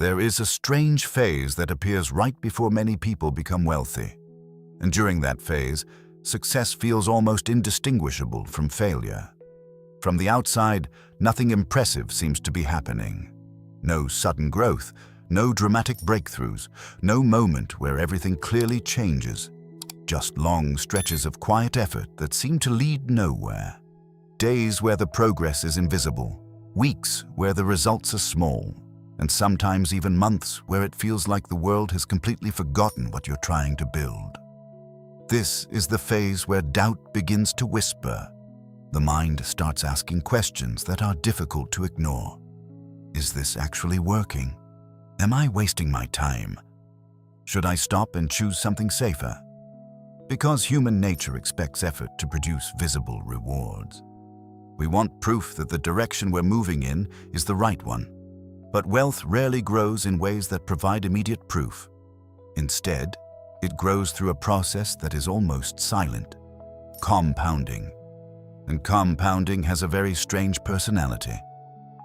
There is a strange phase that appears right before many people become wealthy. And during that phase, success feels almost indistinguishable from failure. From the outside, nothing impressive seems to be happening. No sudden growth, no dramatic breakthroughs, no moment where everything clearly changes. Just long stretches of quiet effort that seem to lead nowhere. Days where the progress is invisible, weeks where the results are small, and sometimes even months where it feels like the world has completely forgotten what you're trying to build. This is the phase where doubt begins to whisper. The mind starts asking questions that are difficult to ignore. Is this actually working? Am I wasting my time? Should I stop and choose something safer? Because human nature expects effort to produce visible rewards. We want proof that the direction we're moving in is the right one. But wealth rarely grows in ways that provide immediate proof. Instead, it grows through a process that is almost silent: compounding. And compounding has a very strange personality.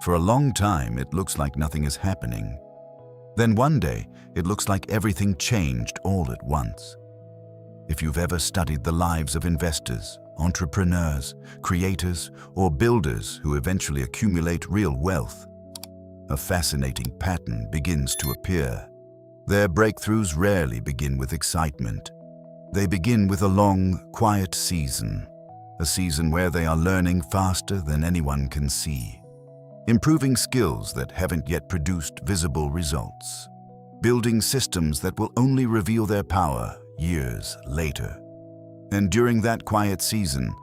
For a long time, it looks like nothing is happening. Then one day, it looks like everything changed all at once. If you've ever studied the lives of investors, entrepreneurs, creators, or builders who eventually accumulate real wealth, a fascinating pattern begins to appear. Their breakthroughs rarely begin with excitement. They begin with a long, quiet season, a season where they are learning faster than anyone can see, improving skills that haven't yet produced visible results, building systems that will only reveal their power years later. And during that quiet season,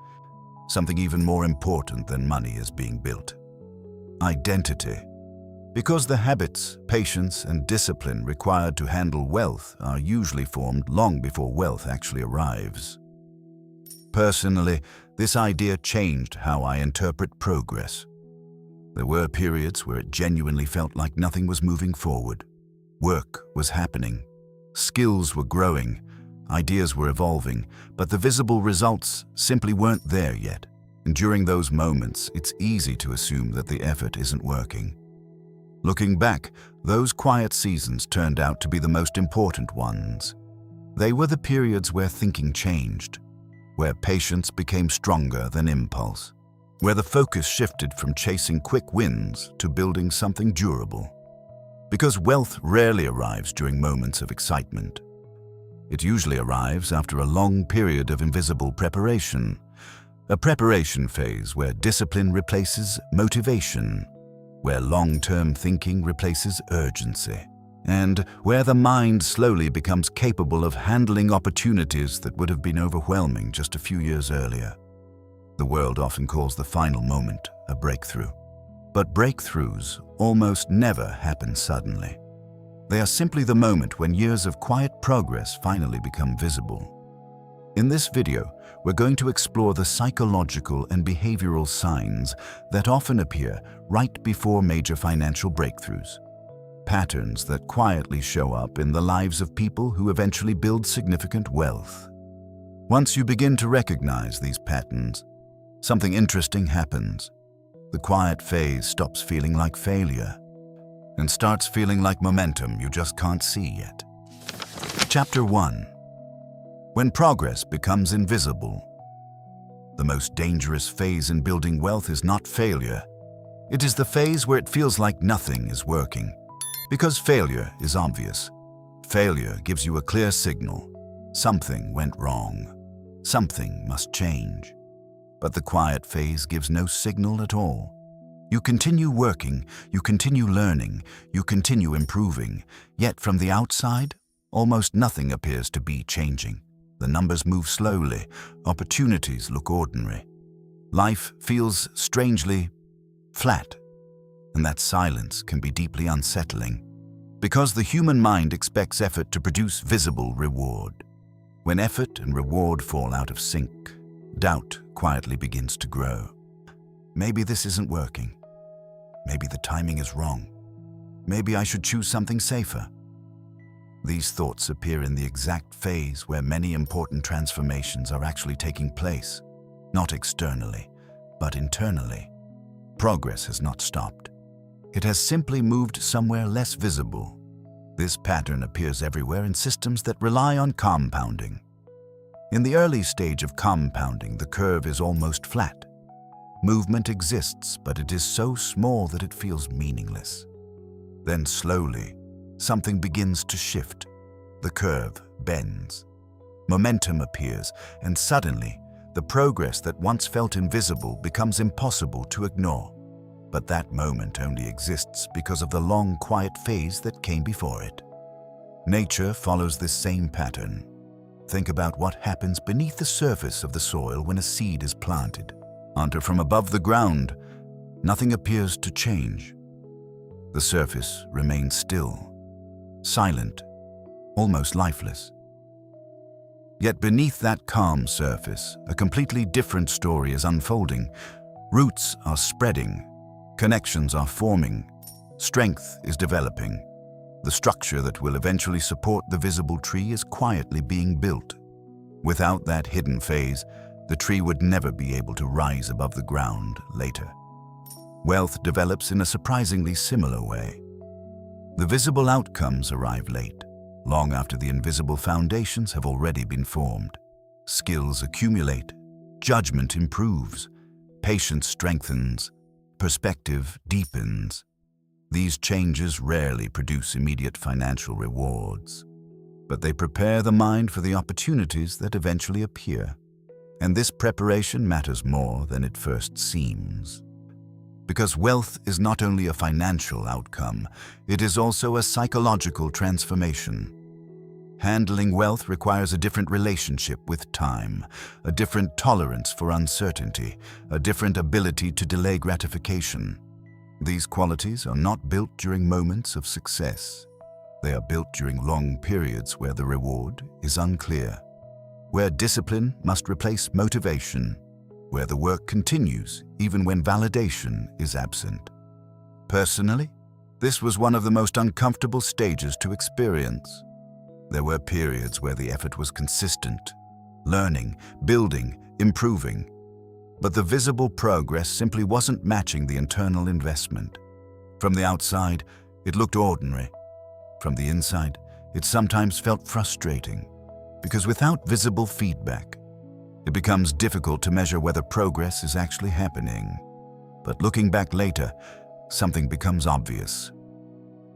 something even more important than money is being built: identity. Because the habits, patience, and discipline required to handle wealth are usually formed long before wealth actually arrives. Personally, this idea changed how I interpret progress. There were periods where it genuinely felt like nothing was moving forward. Work was happening, skills were growing, ideas were evolving, but the visible results simply weren't there yet. And during those moments, it's easy to assume that the effort isn't working. Looking back, those quiet seasons turned out to be the most important ones. They were the periods where thinking changed, where patience became stronger than impulse, where the focus shifted from chasing quick wins to building something durable. Because wealth rarely arrives during moments of excitement. It usually arrives after a long period of invisible preparation, a preparation phase where discipline replaces motivation, where long-term thinking replaces urgency, and where the mind slowly becomes capable of handling opportunities that would have been overwhelming just a few years earlier. The world often calls the final moment a breakthrough. But breakthroughs almost never happen suddenly. They are simply the moment when years of quiet progress finally become visible. In this video, we're going to explore the psychological and behavioral signs that often appear right before major financial breakthroughs. Patterns that quietly show up in the lives of people who eventually build significant wealth. Once you begin to recognize these patterns, something interesting happens. The quiet phase stops feeling like failure and starts feeling like momentum you just can't see yet. Chapter 1. When progress becomes invisible. The most dangerous phase in building wealth is not failure. It is the phase where it feels like nothing is working. Because failure is obvious. Failure gives you a clear signal. Something went wrong. Something must change. But the quiet phase gives no signal at all. You continue working, you continue learning, you continue improving, yet from the outside, almost nothing appears to be changing. The numbers move slowly, opportunities look ordinary. Life feels strangely flat, and that silence can be deeply unsettling. Because the human mind expects effort to produce visible reward. When effort and reward fall out of sync, doubt quietly begins to grow. Maybe this isn't working. Maybe the timing is wrong. Maybe I should choose something safer. These thoughts appear in the exact phase where many important transformations are actually taking place, not externally, but internally. Progress has not stopped. it has simply moved somewhere less visible. This pattern appears everywhere in systems that rely on compounding. In the early stage of compounding, the curve is almost flat. Movement exists, but it is so small that it feels meaningless. Then slowly, something begins to shift. The curve bends. Momentum appears, and suddenly, the progress that once felt invisible becomes impossible to ignore. But that moment only exists because of the long, quiet phase that came before it. Nature follows this same pattern. Think about what happens beneath the surface of the soil when a seed is planted. From above the ground, nothing appears to change. The surface remains still, silent, almost lifeless. Yet beneath that calm surface, a completely different story is unfolding. Roots are spreading, connections are forming, strength is developing. The structure that will eventually support the visible tree is quietly being built. Without that hidden phase, the tree would never be able to rise above the ground later. Wealth develops in a surprisingly similar way. The visible outcomes arrive late, long after the invisible foundations have already been formed. Skills accumulate, judgment improves, patience strengthens, perspective deepens. These changes rarely produce immediate financial rewards, but they prepare the mind for the opportunities that eventually appear. And this preparation matters more than it first seems. Because wealth is not only a financial outcome, it is also a psychological transformation. Handling wealth requires a different relationship with time, a different tolerance for uncertainty, a different ability to delay gratification. These qualities are not built during moments of success. They are built during long periods where the reward is unclear, where discipline must replace motivation, where the work continues even when validation is absent. Personally, this was one of the most uncomfortable stages to experience. There were periods where the effort was consistent, learning, building, improving. But the visible progress simply wasn't matching the internal investment. From the outside, it looked ordinary. From the inside, it sometimes felt frustrating, because without visible feedback, it becomes difficult to measure whether progress is actually happening. But looking back later, something becomes obvious.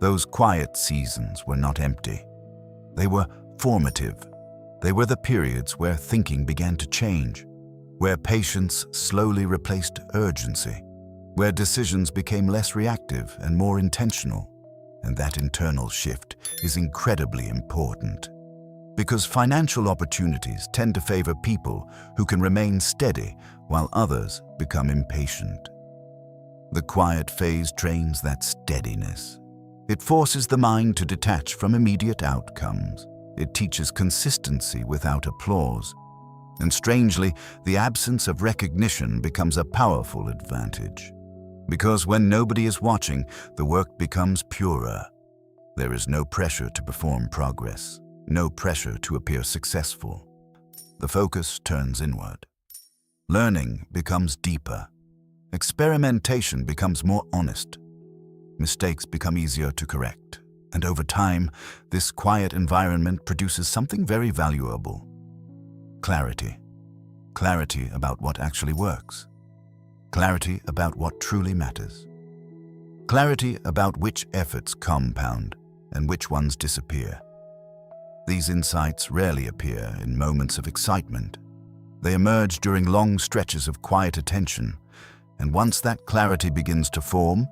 Those quiet seasons were not empty. They were formative. They were the periods where thinking began to change, where patience slowly replaced urgency, where decisions became less reactive and more intentional. And that internal shift is incredibly important, because financial opportunities tend to favor people who can remain steady while others become impatient. The quiet phase trains that steadiness. It forces the mind to detach from immediate outcomes. It teaches consistency without applause. And strangely, the absence of recognition becomes a powerful advantage. Because when nobody is watching, the work becomes purer. There is no pressure to perform progress, no pressure to appear successful. The focus turns inward. Learning becomes deeper. Experimentation becomes more honest. Mistakes become easier to correct. And over time, this quiet environment produces something very valuable. Clarity. Clarity about what actually works. Clarity about what truly matters. Clarity about which efforts compound and which ones disappear. These insights rarely appear in moments of excitement. They emerge during long stretches of quiet attention, and once that clarity begins to form,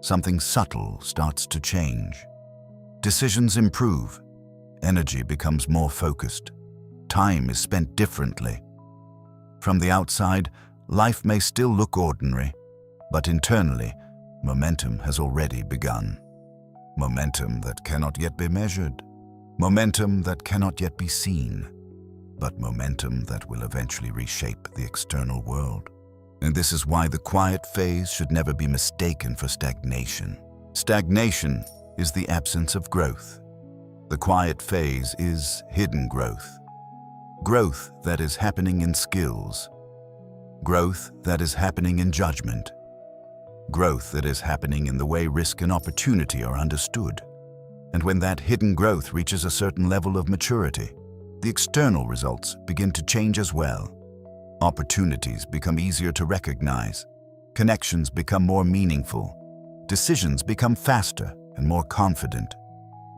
something subtle starts to change. Decisions improve. Energy becomes more focused. Time is spent differently. From the outside, life may still look ordinary, but internally, momentum has already begun. Momentum that cannot yet be measured. Momentum that cannot yet be seen, but momentum that will eventually reshape the external world. And this is why the quiet phase should never be mistaken for stagnation. Stagnation is the absence of growth. The quiet phase is hidden growth. Growth that is happening in skills. Growth that is happening in judgment. growth that is happening in the way risk and opportunity are understood. And when that hidden growth reaches a certain level of maturity, the external results begin to change as well. Opportunities become easier to recognize, connections become more meaningful, decisions become faster and more confident.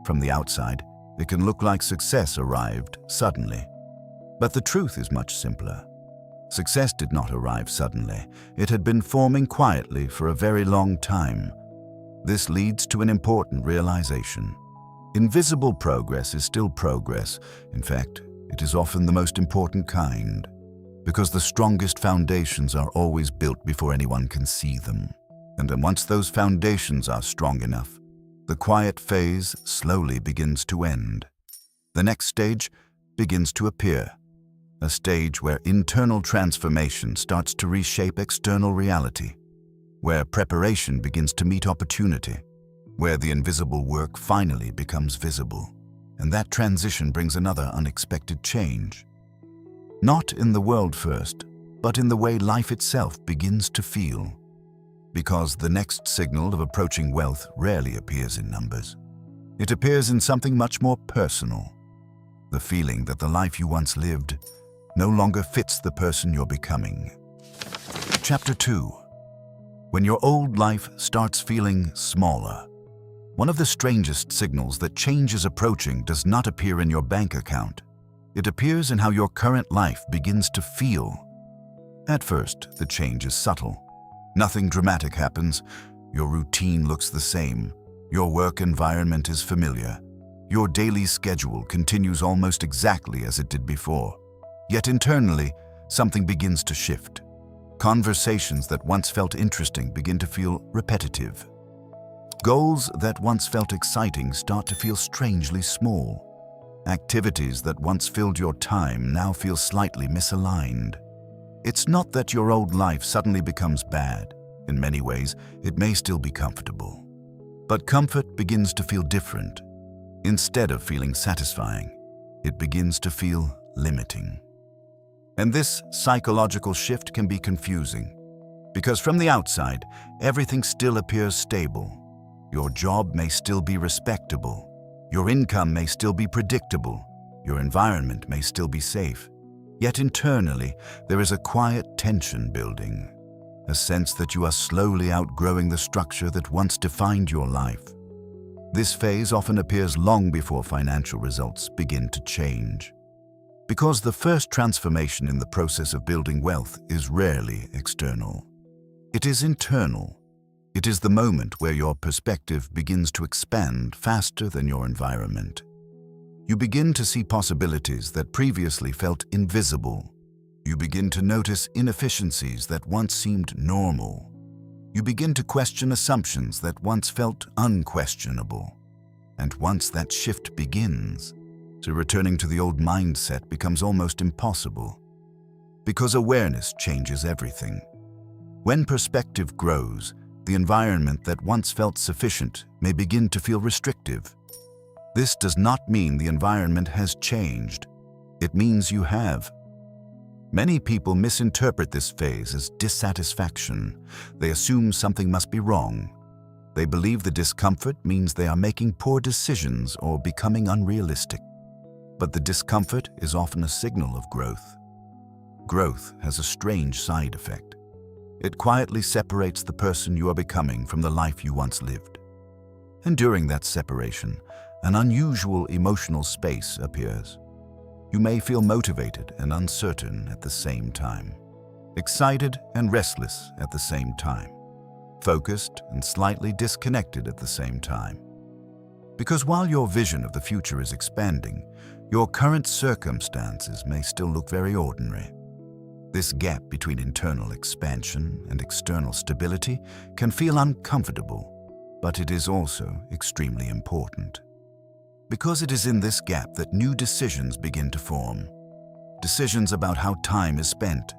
From the outside, it can look like success arrived suddenly. But the truth is much simpler. Success did not arrive suddenly. It had been forming quietly for a very long time. This leads to an important realization. Invisible progress is still progress. In fact, it is often the most important kind, because the strongest foundations are always built before anyone can see them. And then once those foundations are strong enough, the quiet phase slowly begins to end. The next stage begins to appear. A stage where internal transformation starts to reshape external reality, where preparation begins to meet opportunity, where the invisible work finally becomes visible. And that transition brings another unexpected change. Not in the world first, but in the way life itself begins to feel. Because the next signal of approaching wealth rarely appears in numbers. It appears in something much more personal. The feeling that the life you once lived no longer fits the person you're becoming. Chapter 2. When your old life starts feeling smaller. One of the strangest signals that change is approaching does not appear in your bank account. It appears in how your current life begins to feel. At first, the change is subtle. Nothing dramatic happens. Your routine looks the same. Your work environment is familiar. Your daily schedule continues almost exactly as it did before. Yet internally, something begins to shift. Conversations that once felt interesting begin to feel repetitive. Goals that once felt exciting start to feel strangely small. Activities that once filled your time now feel slightly misaligned. It's not that your old life suddenly becomes bad. In many ways, it may still be comfortable. But comfort begins to feel different. Instead of feeling satisfying, it begins to feel limiting. And this psychological shift can be confusing, because from the outside, everything still appears stable. Your job may still be respectable. Your income may still be predictable. Your environment may still be safe. Yet internally, there is a quiet tension building, a sense that you are slowly outgrowing the structure that once defined your life. This phase often appears long before financial results begin to change. Because the first transformation in the process of building wealth is rarely external. It is internal. It is the moment where your perspective begins to expand faster than your environment. You begin to see possibilities that previously felt invisible. You begin to notice inefficiencies that once seemed normal. You begin to question assumptions that once felt unquestionable. And once that shift begins, returning to the old mindset becomes almost impossible. Because awareness changes everything. When perspective grows, the environment that once felt sufficient may begin to feel restrictive. This does not mean the environment has changed. It means you have. Many people misinterpret this phase as dissatisfaction. They assume something must be wrong. They believe the discomfort means they are making poor decisions or becoming unrealistic. But the discomfort is often a signal of growth. Growth has a strange side effect. It quietly separates the person you are becoming from the life you once lived. And during that separation, an unusual emotional space appears. You may feel motivated and uncertain at the same time, excited and restless at the same time, focused and slightly disconnected at the same time. Because while your vision of the future is expanding, your current circumstances may still look very ordinary. This gap between internal expansion and external stability can feel uncomfortable, but it is also extremely important. Because it is in this gap that new decisions begin to form. Decisions about how time is spent,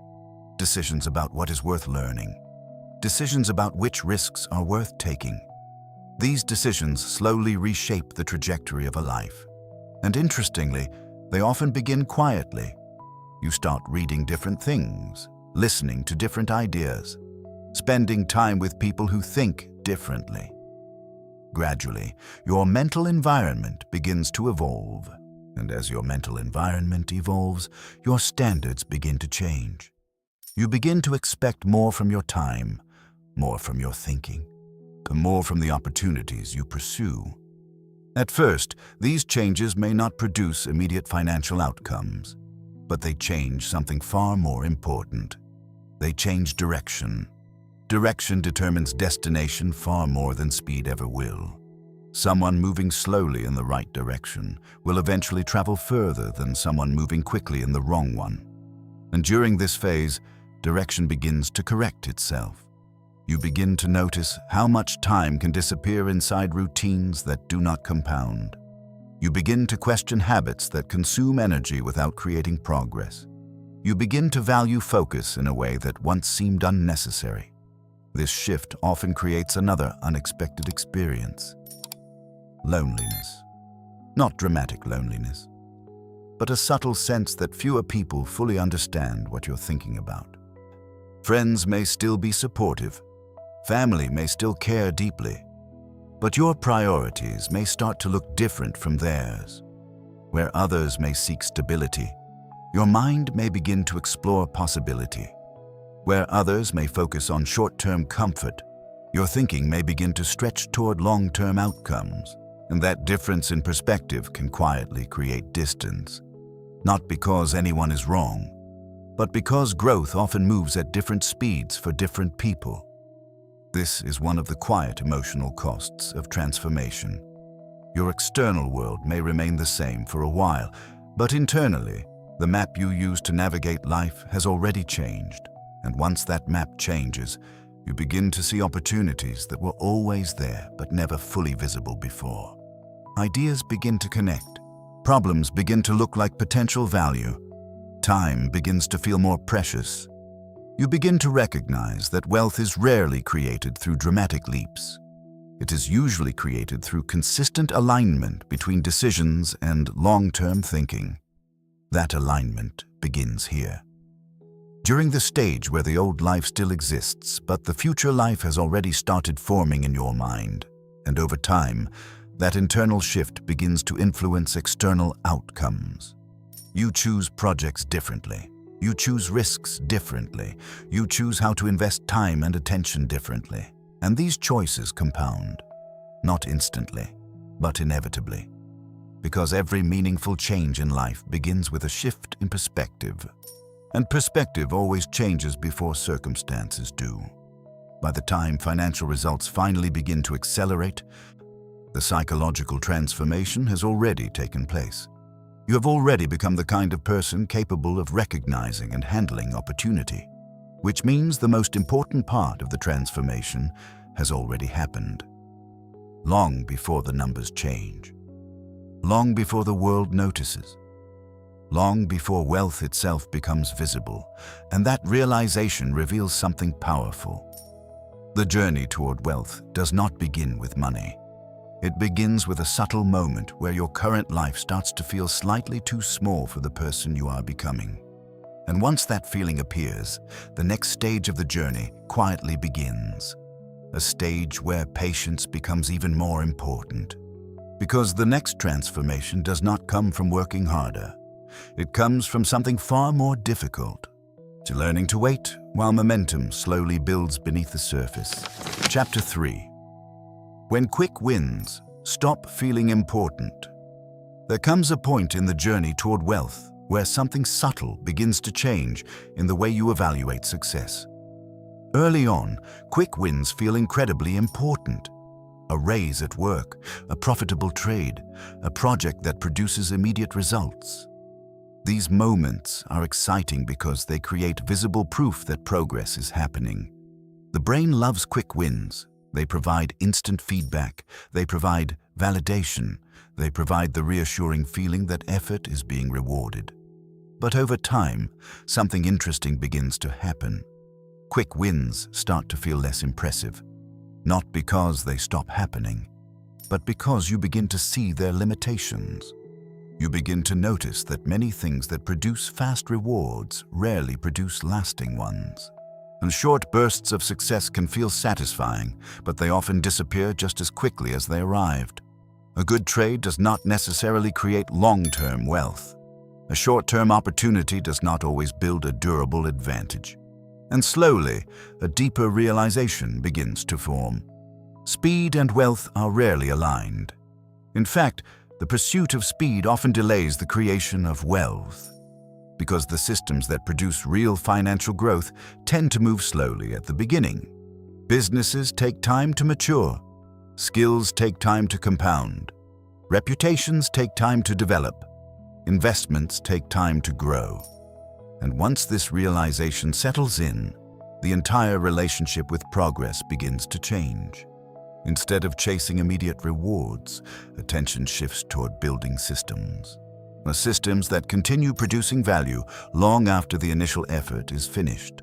decisions about what is worth learning, decisions about which risks are worth taking. These decisions slowly reshape the trajectory of a life. And interestingly, they often begin quietly. You start reading different things, listening to different ideas, spending time with people who think differently. Gradually, your mental environment begins to evolve, and as your mental environment evolves, your standards begin to change. You begin to expect more from your time, more from your thinking, and more from the opportunities you pursue. At first, these changes may not produce immediate financial outcomes, but they change something far more important. They change direction. Direction determines destination far more than speed ever will. Someone moving slowly in the right direction will eventually travel further than someone moving quickly in the wrong one. And during this phase, direction begins to correct itself. You begin to notice how much time can disappear inside routines that do not compound. You begin to question habits that consume energy without creating progress. You begin to value focus in a way that once seemed unnecessary. This shift often creates another unexpected experience. Loneliness. Not dramatic loneliness, but a subtle sense that fewer people fully understand what you're thinking about. Friends may still be supportive. Family may still care deeply, but your priorities may start to look different from theirs. Where others may seek stability, your mind may begin to explore possibility. Where others may focus on short-term comfort, your thinking may begin to stretch toward long-term outcomes, and that difference in perspective can quietly create distance. Not because anyone is wrong, but because growth often moves at different speeds for different people. This is one of the quiet emotional costs of transformation. Your external world may remain the same for a while, but internally, the map you use to navigate life has already changed. And once that map changes, you begin to see opportunities that were always there but never fully visible before. Ideas begin to connect. Problems begin to look like potential value. Time begins to feel more precious. You begin to recognize that wealth is rarely created through dramatic leaps. It is usually created through consistent alignment between decisions and long-term thinking. That alignment begins here. During the stage where the old life still exists, but the future life has already started forming in your mind, and over time, that internal shift begins to influence external outcomes. You choose projects differently. You choose risks differently. You choose how to invest time and attention differently. And these choices compound, not instantly, but inevitably. Because every meaningful change in life begins with a shift in perspective. And perspective always changes before circumstances do. By the time financial results finally begin to accelerate, the psychological transformation has already taken place. You have already become the kind of person capable of recognizing and handling opportunity, which means the most important part of the transformation has already happened. Long before the numbers change. Long before the world notices. Long before wealth itself becomes visible, and that realization reveals something powerful. The journey toward wealth does not begin with money. It begins with a subtle moment where your current life starts to feel slightly too small for the person you are becoming. And once that feeling appears, the next stage of the journey quietly begins. A stage where patience becomes even more important. Because the next transformation does not come from working harder. It comes from something far more difficult. To learning to wait while momentum slowly builds beneath the surface. Chapter 3. When quick wins stop feeling important. There comes a point in the journey toward wealth where something subtle begins to change in the way you evaluate success. Early on, quick wins feel incredibly important. A raise at work, a profitable trade, a project that produces immediate results. These moments are exciting because they create visible proof that progress is happening. The brain loves quick wins. They provide instant feedback. They provide validation. They provide the reassuring feeling that effort is being rewarded. But over time, something interesting begins to happen. Quick wins start to feel less impressive. Not because they stop happening, but because you begin to see their limitations. You begin to notice that many things that produce fast rewards rarely produce lasting ones. And short bursts of success can feel satisfying, but they often disappear just as quickly as they arrived. A good trade does not necessarily create long-term wealth. A short-term opportunity does not always build a durable advantage. And slowly, a deeper realization begins to form. Speed and wealth are rarely aligned. In fact, the pursuit of speed often delays the creation of wealth, because the systems that produce real financial growth tend to move slowly at the beginning. Businesses take time to mature. Skills take time to compound. Reputations take time to develop. Investments take time to grow. And once this realization settles in, the entire relationship with progress begins to change. Instead of chasing immediate rewards, attention shifts toward building systems. Systems that continue producing value long after the initial effort is finished.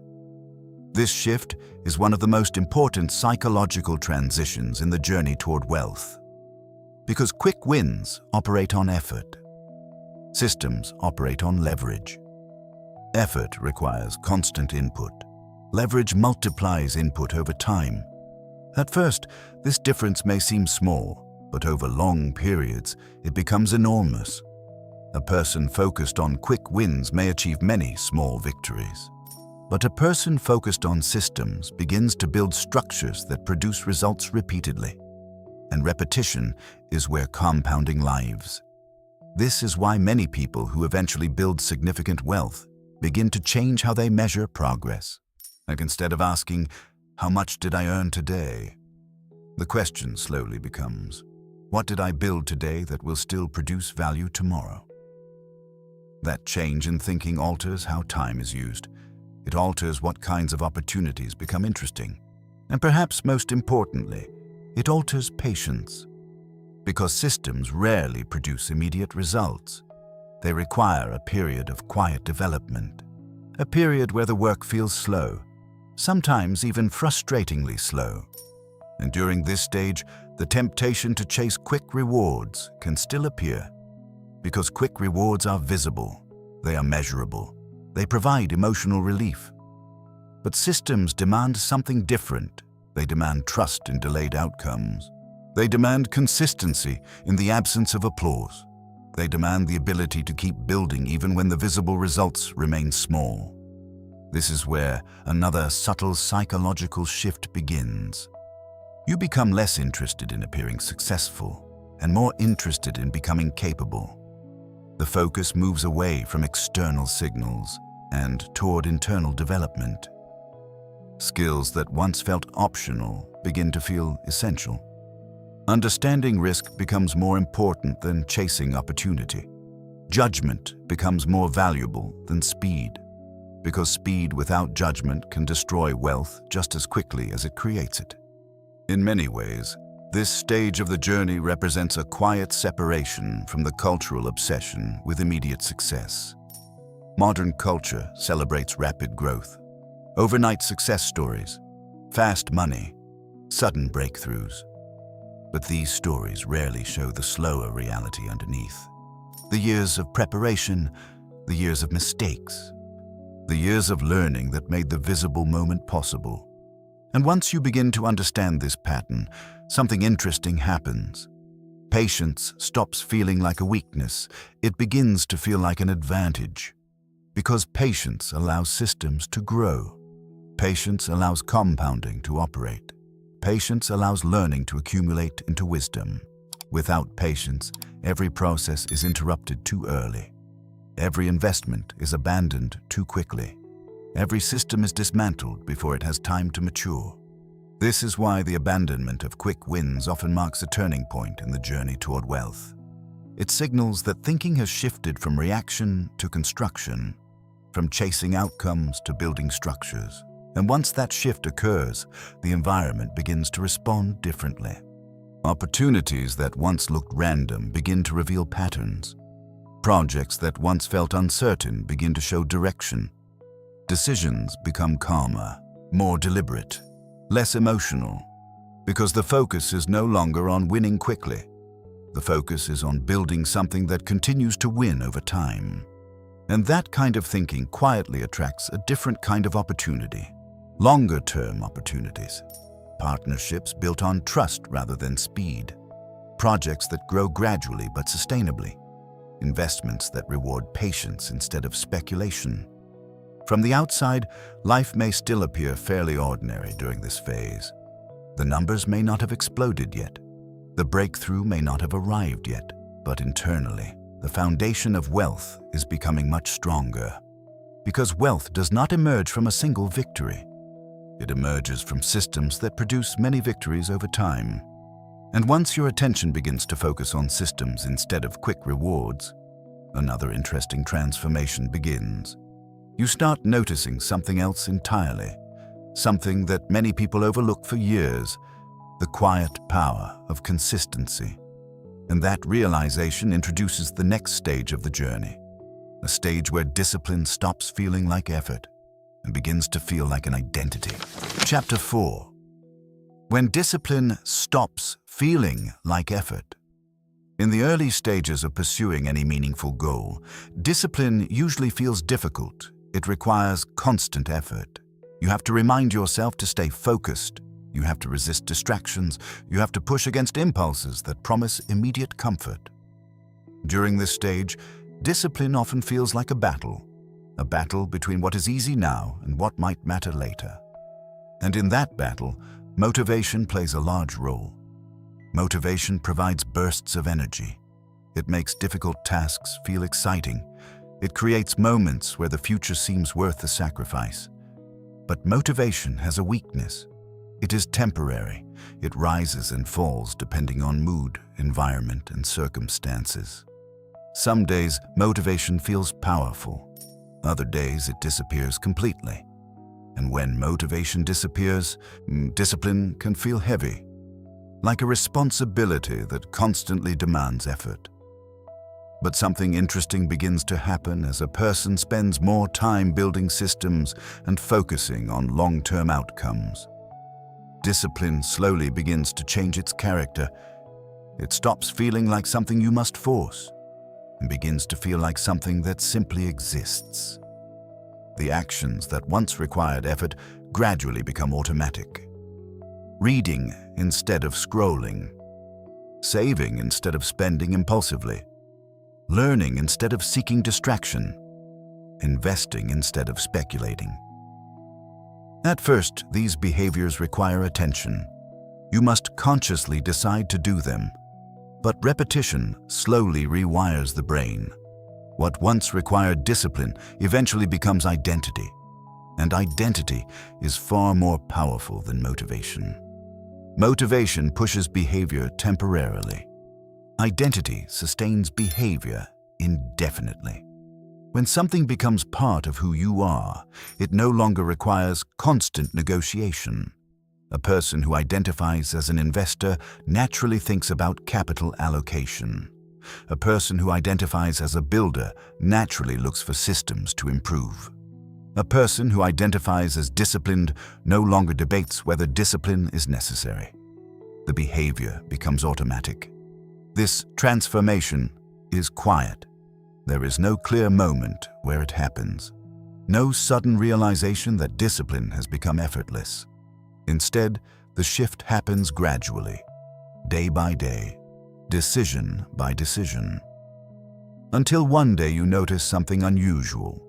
This shift is one of the most important psychological transitions in the journey toward wealth. Because quick wins operate on effort. Systems operate on leverage. Effort requires constant input. Leverage multiplies input over time. At first, this difference may seem small, but over long periods, it becomes enormous. A person focused on quick wins may achieve many small victories. But a person focused on systems begins to build structures that produce results repeatedly. And repetition is where compounding lives. This is why many people who eventually build significant wealth begin to change how they measure progress. Like instead of asking, "How much did I earn today?" the question slowly becomes, "What did I build today that will still produce value tomorrow?" That change in thinking alters how time is used. It alters what kinds of opportunities become interesting. And perhaps most importantly, it alters patience. Because systems rarely produce immediate results. They require a period of quiet development. A period where the work feels slow, sometimes even frustratingly slow. And during this stage, the temptation to chase quick rewards can still appear. Because quick rewards are visible, they are measurable, they provide emotional relief. But systems demand something different. They demand trust in delayed outcomes. They demand consistency in the absence of applause. They demand the ability to keep building even when the visible results remain small. This is where another subtle psychological shift begins. You become less interested in appearing successful and more interested in becoming capable. The focus moves away from external signals and toward internal development. Skills that once felt optional begin to feel essential. Understanding risk becomes more important than chasing opportunity. Judgment becomes more valuable than speed, because speed without judgment can destroy wealth just as quickly as it creates it. In many ways, this stage of the journey represents a quiet separation from the cultural obsession with immediate success. Modern culture celebrates rapid growth, overnight success stories, fast money, sudden breakthroughs. But these stories rarely show the slower reality underneath. The years of preparation, the years of mistakes, the years of learning that made the visible moment possible. And once you begin to understand this pattern, something interesting happens. Patience stops feeling like a weakness. It begins to feel like an advantage. Because patience allows systems to grow. Patience allows compounding to operate. Patience allows learning to accumulate into wisdom. Without patience, every process is interrupted too early. Every investment is abandoned too quickly. Every system is dismantled before it has time to mature. This is why the abandonment of quick wins often marks a turning point in the journey toward wealth. It signals that thinking has shifted from reaction to construction, from chasing outcomes to building structures. And once that shift occurs, the environment begins to respond differently. Opportunities that once looked random begin to reveal patterns. Projects that once felt uncertain begin to show direction. Decisions become calmer, more deliberate, less emotional, because the focus is no longer on winning quickly. The focus is on building something that continues to win over time. And that kind of thinking quietly attracts a different kind of opportunity. Longer-term opportunities, partnerships built on trust rather than speed, projects that grow gradually but sustainably, investments that reward patience instead of speculation. From the outside, life may still appear fairly ordinary during this phase. The numbers may not have exploded yet. The breakthrough may not have arrived yet, but internally, the foundation of wealth is becoming much stronger. Because wealth does not emerge from a single victory. It emerges from systems that produce many victories over time. And once your attention begins to focus on systems instead of quick rewards, another interesting transformation begins. You start noticing something else entirely, something that many people overlook for years, the quiet power of consistency. And that realization introduces the next stage of the journey, a stage where discipline stops feeling like effort and begins to feel like an identity. Chapter 4. When discipline stops feeling like effort. In the early stages of pursuing any meaningful goal, discipline usually feels difficult. It requires constant effort. You have to remind yourself to stay focused. You have to resist distractions. You have to push against impulses that promise immediate comfort. During this stage, discipline often feels like a battle between what is easy now and what might matter later. And in that battle, motivation plays a large role. Motivation provides bursts of energy. It makes difficult tasks feel exciting. It creates moments where the future seems worth the sacrifice. But motivation has a weakness. It is temporary. It rises and falls depending on mood, environment, and circumstances. Some days, motivation feels powerful. Other days, it disappears completely. And when motivation disappears, discipline can feel heavy, like a responsibility that constantly demands effort. But something interesting begins to happen as a person spends more time building systems and focusing on long-term outcomes. Discipline slowly begins to change its character. It stops feeling like something you must force and begins to feel like something that simply exists. The actions that once required effort gradually become automatic. Reading instead of scrolling, saving instead of spending impulsively, learning instead of seeking distraction, investing instead of speculating. At first, these behaviors require attention. You must consciously decide to do them. But repetition slowly rewires the brain. What once required discipline eventually becomes identity. And identity is far more powerful than motivation. Motivation pushes behavior temporarily. Identity sustains behavior indefinitely. When something becomes part of who you are, it no longer requires constant negotiation. A person who identifies as an investor naturally thinks about capital allocation. A person who identifies as a builder naturally looks for systems to improve. A person who identifies as disciplined no longer debates whether discipline is necessary. The behavior becomes automatic. This transformation is quiet. There is no clear moment where it happens. No sudden realization that discipline has become effortless. Instead, the shift happens gradually, day by day, decision by decision. Until one day you notice something unusual.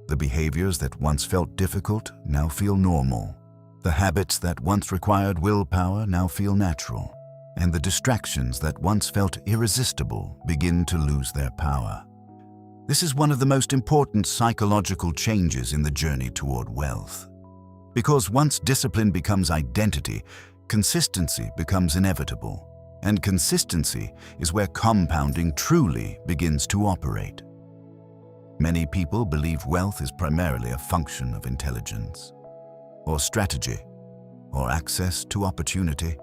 The behaviors that once felt difficult now feel normal. The habits that once required willpower now feel natural. And the distractions that once felt irresistible begin to lose their power. This is one of the most important psychological changes in the journey toward wealth. Because once discipline becomes identity, consistency becomes inevitable. And consistency is where compounding truly begins to operate. Many people believe wealth is primarily a function of intelligence, or strategy, or access to opportunity.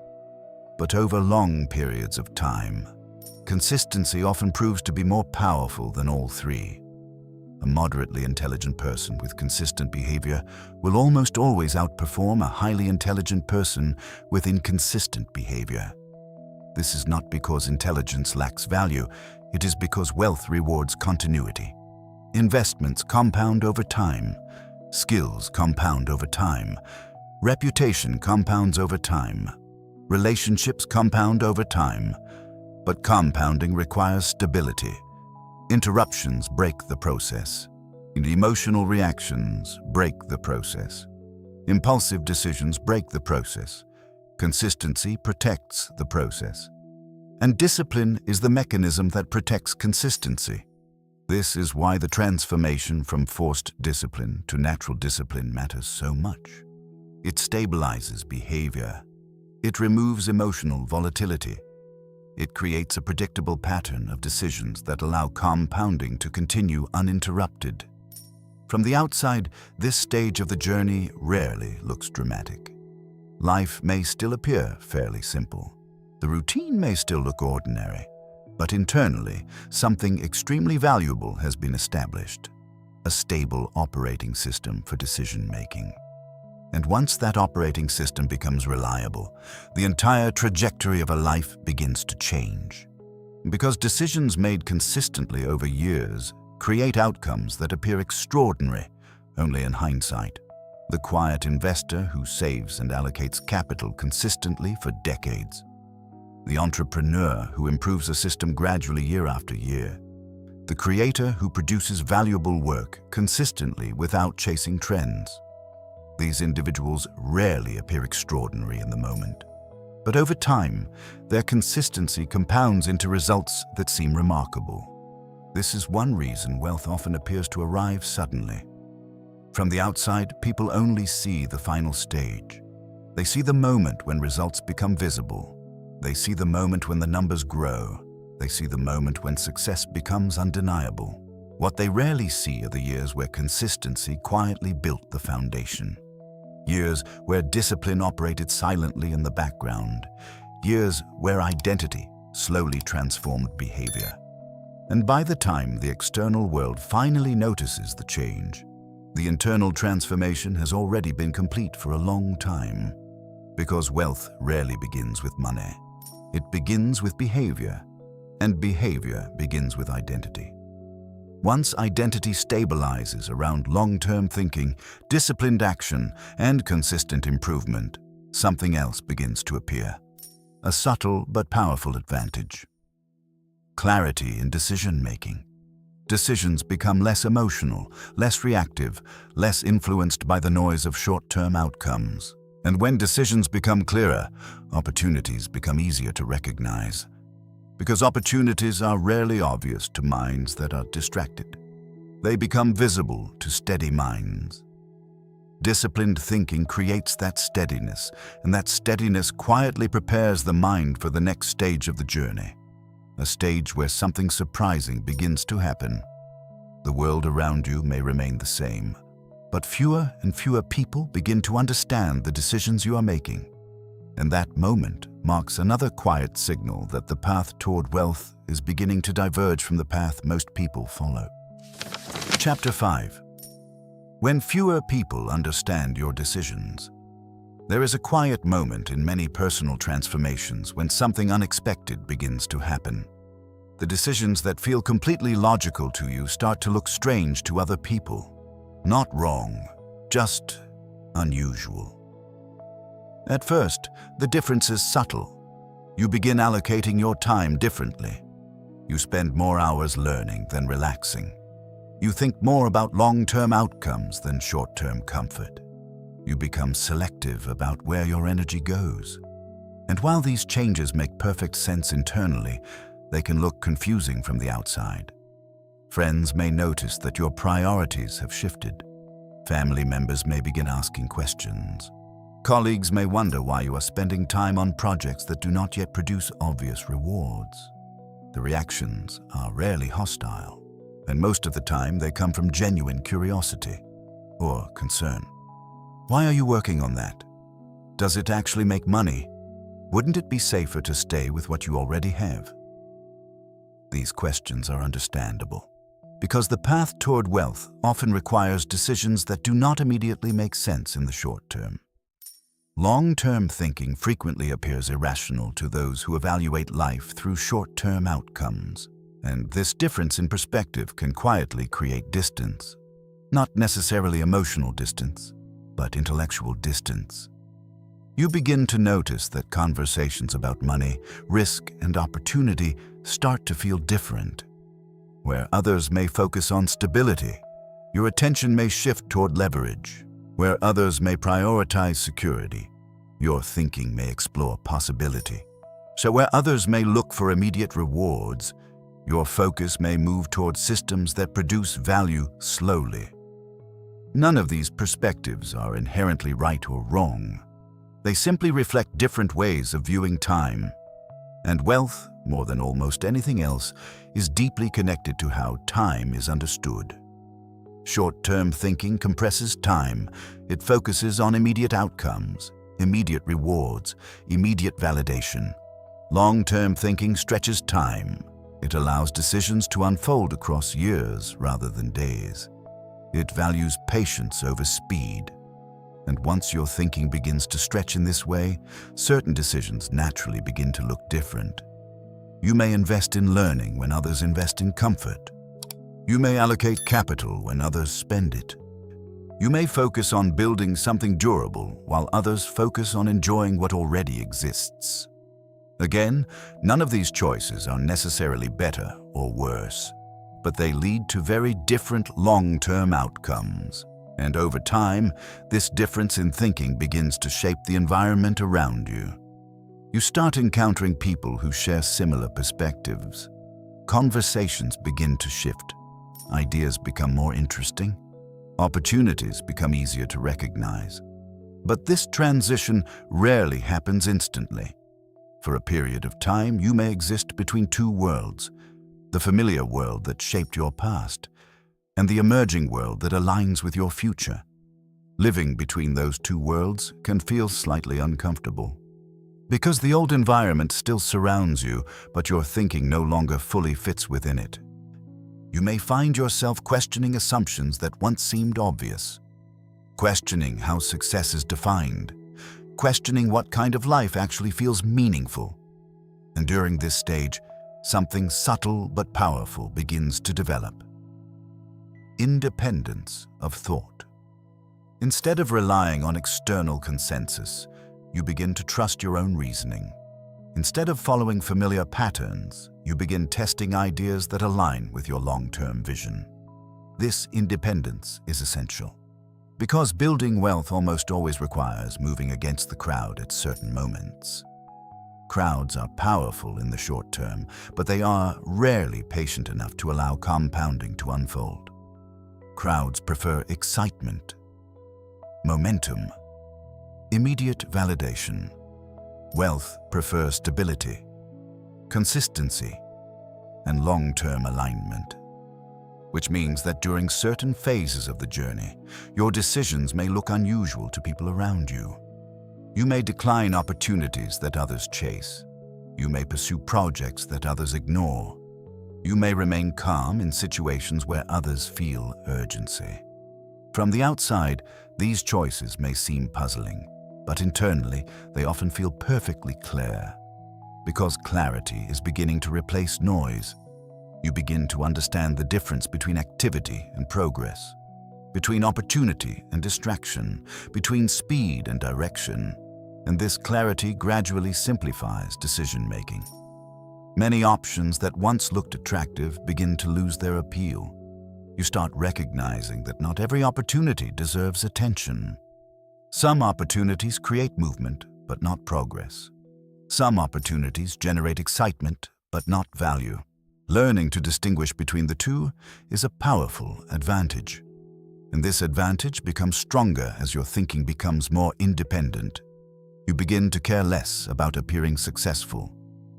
But over long periods of time, consistency often proves to be more powerful than all three. A moderately intelligent person with consistent behavior will almost always outperform a highly intelligent person with inconsistent behavior. This is not because intelligence lacks value, it is because wealth rewards continuity. Investments compound over time, skills compound over time, Reputation compounds over time. Relationships compound over time. But compounding requires stability. Interruptions break the process. And emotional reactions break the process. Impulsive decisions break the process. Consistency protects the process. And discipline is the mechanism that protects consistency. This is why the transformation from forced discipline to natural discipline matters so much. It stabilizes behavior. It removes emotional volatility. It creates a predictable pattern of decisions that allow compounding to continue uninterrupted. From the outside, this stage of the journey rarely looks dramatic. Life may still appear fairly simple. The routine may still look ordinary, but internally, something extremely valuable has been established: a stable operating system for decision-making. And once that operating system becomes reliable, the entire trajectory of a life begins to change. Because decisions made consistently over years create outcomes that appear extraordinary only in hindsight. The quiet investor who saves and allocates capital consistently for decades. The entrepreneur who improves a system gradually year after year. The creator who produces valuable work consistently without chasing trends. These individuals rarely appear extraordinary in the moment. But over time, their consistency compounds into results that seem remarkable. This is one reason wealth often appears to arrive suddenly. From the outside, people only see the final stage. They see the moment when results become visible. They see the moment when the numbers grow. They see the moment when success becomes undeniable. What they rarely see are the years where consistency quietly built the foundation. Years where discipline operated silently in the background. Years where identity slowly transformed behavior. And by the time the external world finally notices the change, the internal transformation has already been complete for a long time. Because wealth rarely begins with money. It begins with behavior, and behavior begins with identity. Once identity stabilizes around long-term thinking, disciplined action, and consistent improvement, something else begins to appear. A subtle but powerful advantage. Clarity in decision-making. Decisions become less emotional, less reactive, less influenced by the noise of short-term outcomes. And when decisions become clearer, opportunities become easier to recognize. Because opportunities are rarely obvious to minds that are distracted. They become visible to steady minds. Disciplined thinking creates that steadiness, and that steadiness quietly prepares the mind for the next stage of the journey. A stage where something surprising begins to happen. The world around you may remain the same, but fewer and fewer people begin to understand the decisions you are making. And that moment marks another quiet signal that the path toward wealth is beginning to diverge from the path most people follow. Chapter 5. When fewer people understand your decisions. There is a quiet moment in many personal transformations when something unexpected begins to happen. The decisions that feel completely logical to you start to look strange to other people. Not wrong, just unusual. At first, the difference is subtle. You begin allocating your time differently. You spend more hours learning than relaxing. You think more about long-term outcomes than short-term comfort. You become selective about where your energy goes. And while these changes make perfect sense internally, they can look confusing from the outside. Friends may notice that your priorities have shifted. Family members may begin asking questions. Colleagues may wonder why you are spending time on projects that do not yet produce obvious rewards. The reactions are rarely hostile, and most of the time they come from genuine curiosity or concern. Why are you working on that? Does it actually make money? Wouldn't it be safer to stay with what you already have? These questions are understandable, because the path toward wealth often requires decisions that do not immediately make sense in the short term. Long-term thinking frequently appears irrational to those who evaluate life through short-term outcomes, and this difference in perspective can quietly create distance. Not necessarily emotional distance, but intellectual distance. You begin to notice that conversations about money, risk, and opportunity start to feel different. Where others may focus on stability, your attention may shift toward leverage. Where others may prioritize security, your thinking may explore possibility. So where others may look for immediate rewards, your focus may move toward systems that produce value slowly. None of these perspectives are inherently right or wrong. They simply reflect different ways of viewing time. And wealth, more than almost anything else, is deeply connected to how time is understood. Short-term thinking compresses time. It focuses on immediate outcomes, immediate rewards, immediate validation. Long-term thinking stretches time. It allows decisions to unfold across years rather than days. It values patience over speed. And once your thinking begins to stretch in this way, certain decisions naturally begin to look different. You may invest in learning when others invest in comfort. You may allocate capital when others spend it. You may focus on building something durable while others focus on enjoying what already exists. Again, none of these choices are necessarily better or worse, but they lead to very different long-term outcomes. And over time, this difference in thinking begins to shape the environment around you. You start encountering people who share similar perspectives. Conversations begin to shift. Ideas become more interesting. Opportunities become easier to recognize. But this transition rarely happens instantly. For a period of time, you may exist between two worlds: the familiar world that shaped your past, and the emerging world that aligns with your future. Living between those two worlds can feel slightly uncomfortable, because the old environment still surrounds you, but your thinking no longer fully fits within it. You may find yourself questioning assumptions that once seemed obvious, questioning how success is defined, questioning what kind of life actually feels meaningful. And during this stage, something subtle but powerful begins to develop. Independence of thought. Instead of relying on external consensus, you begin to trust your own reasoning. Instead of following familiar patterns, you begin testing ideas that align with your long-term vision. This independence is essential, because building wealth almost always requires moving against the crowd at certain moments. Crowds are powerful in the short term, but they are rarely patient enough to allow compounding to unfold. Crowds prefer excitement, momentum, immediate validation. Wealth prefers stability, consistency, and long-term alignment, which means that during certain phases of the journey, your decisions may look unusual to people around you. You may decline opportunities that others chase. You may pursue projects that others ignore. You may remain calm in situations where others feel urgency. From the outside, these choices may seem puzzling, but internally, they often feel perfectly clear. Because clarity is beginning to replace noise, you begin to understand the difference between activity and progress, between opportunity and distraction, between speed and direction, and this clarity gradually simplifies decision-making. Many options that once looked attractive begin to lose their appeal. You start recognizing that not every opportunity deserves attention. Some opportunities create movement, but not progress. Some opportunities generate excitement, but not value. Learning to distinguish between the two is a powerful advantage. And this advantage becomes stronger as your thinking becomes more independent. You begin to care less about appearing successful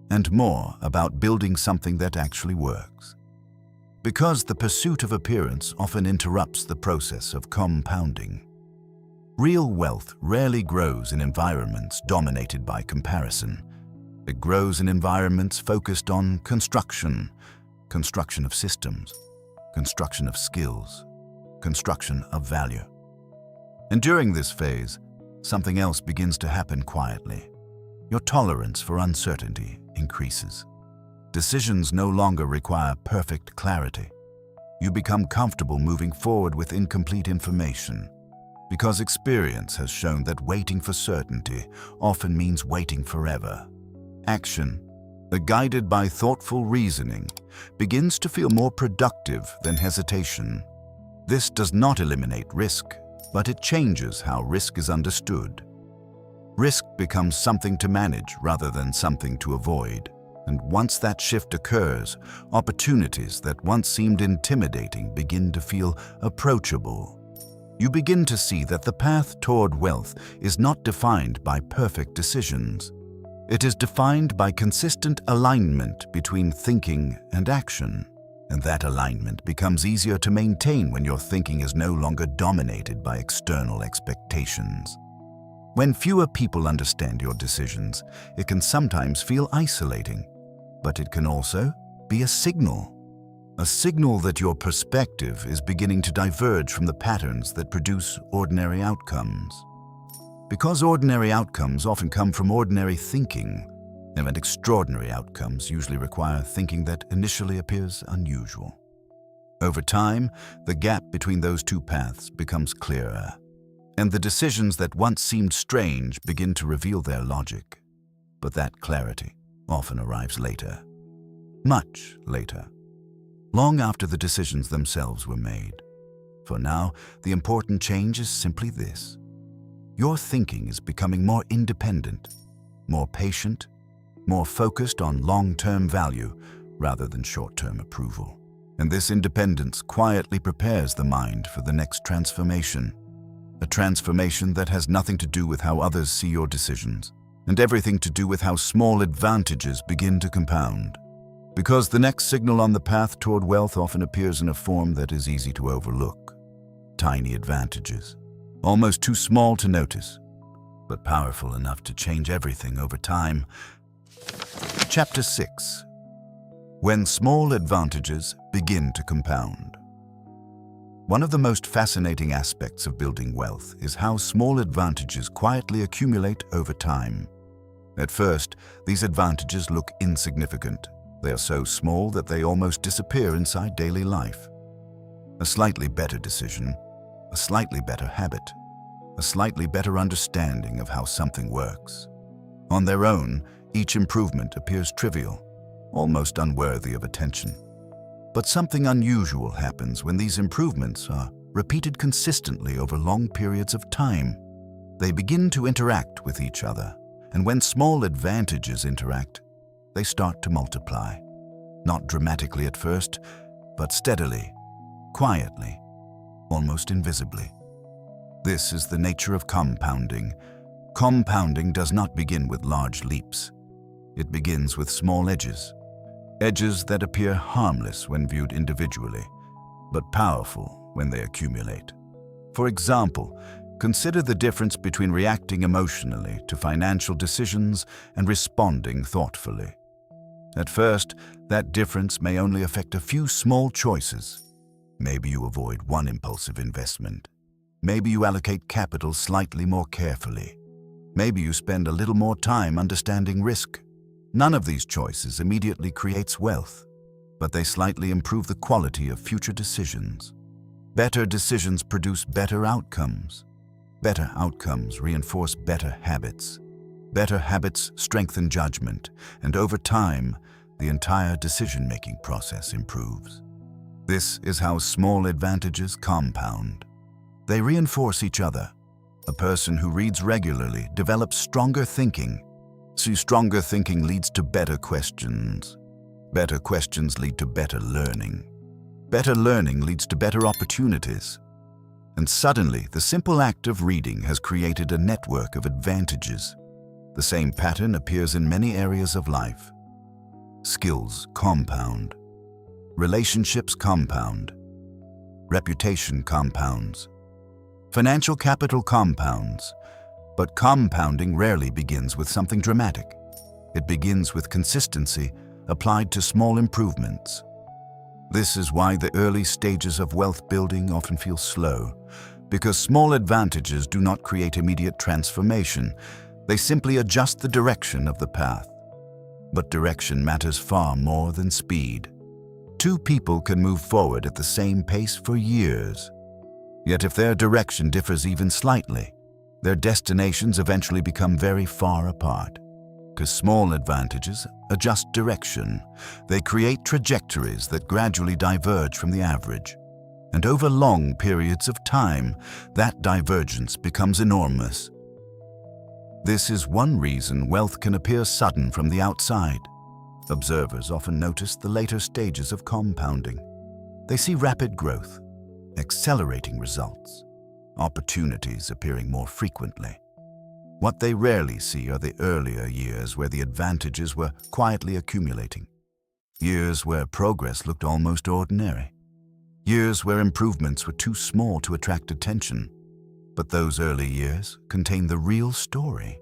and more about building something that actually works. Because the pursuit of appearance often interrupts the process of compounding. Real wealth rarely grows in environments dominated by comparison. It grows in environments focused on construction of systems, construction of skills, construction of value. And during this phase, something else begins to happen quietly. Your tolerance for uncertainty increases. Decisions no longer require perfect clarity. You become comfortable moving forward with incomplete information, because experience has shown that waiting for certainty often means waiting forever. Action, guided by thoughtful reasoning, begins to feel more productive than hesitation. This does not eliminate risk, but it changes how risk is understood. Risk becomes something to manage rather than something to avoid. And once that shift occurs, opportunities that once seemed intimidating begin to feel approachable. You begin to see that the path toward wealth is not defined by perfect decisions. It is defined by consistent alignment between thinking and action. And that alignment becomes easier to maintain when your thinking is no longer dominated by external expectations. When fewer people understand your decisions, it can sometimes feel isolating, but it can also be a signal that your perspective is beginning to diverge from the patterns that produce ordinary outcomes. Because ordinary outcomes often come from ordinary thinking, and extraordinary outcomes usually require thinking that initially appears unusual. Over time, the gap between those two paths becomes clearer, and the decisions that once seemed strange begin to reveal their logic. But that clarity often arrives later, much later, long after the decisions themselves were made. For now, the important change is simply this. Your thinking is becoming more independent, more patient, more focused on long-term value rather than short-term approval. And this independence quietly prepares the mind for the next transformation, a transformation that has nothing to do with how others see your decisions, and everything to do with how small advantages begin to compound. Because the next signal on the path toward wealth often appears in a form that is easy to overlook. Tiny advantages, almost too small to notice, but powerful enough to change everything over time. Chapter 6. When small advantages begin to compound. One of the most fascinating aspects of building wealth is how small advantages quietly accumulate over time. At first, these advantages look insignificant. They are so small that they almost disappear inside daily life. A slightly better decision, a slightly better habit, a slightly better understanding of how something works. On their own, each improvement appears trivial, almost unworthy of attention. But something unusual happens when these improvements are repeated consistently over long periods of time. They begin to interact with each other, and when small advantages interact, they start to multiply. Not dramatically at first, but steadily, quietly, almost invisibly. This is the nature of compounding. Compounding does not begin with large leaps. It begins with small edges that appear harmless when viewed individually, but powerful when they accumulate. For example, consider the difference between reacting emotionally to financial decisions and responding thoughtfully. At first, that difference may only affect a few small choices. Maybe you avoid one impulsive investment. Maybe you allocate capital slightly more carefully. Maybe you spend a little more time understanding risk. None of these choices immediately creates wealth, but they slightly improve the quality of future decisions. Better decisions produce better outcomes. Better outcomes reinforce better habits. Better habits strengthen judgment, and over time, the entire decision-making process improves. This is how small advantages compound. They reinforce each other. A person who reads regularly develops stronger thinking. So stronger thinking leads to better questions. Better questions lead to better learning. Better learning leads to better opportunities. And suddenly, the simple act of reading has created a network of advantages. The same pattern appears in many areas of life. Skills compound. Relationships compound. Reputation compounds. Financial capital compounds. But compounding rarely begins with something dramatic. It begins with consistency applied to small improvements. This is why the early stages of wealth building often feel slow, because small advantages do not create immediate transformation. They simply adjust the direction of the path. But direction matters far more than speed. Two people can move forward at the same pace for years. Yet if their direction differs even slightly, their destinations eventually become very far apart. Because small advantages adjust direction, they create trajectories that gradually diverge from the average. And over long periods of time, that divergence becomes enormous. This is one reason wealth can appear sudden from the outside. Observers often notice the later stages of compounding. They see rapid growth, accelerating results, opportunities appearing more frequently. What they rarely see are the earlier years where the advantages were quietly accumulating. Years where progress looked almost ordinary. Years where improvements were too small to attract attention. But those early years contain the real story.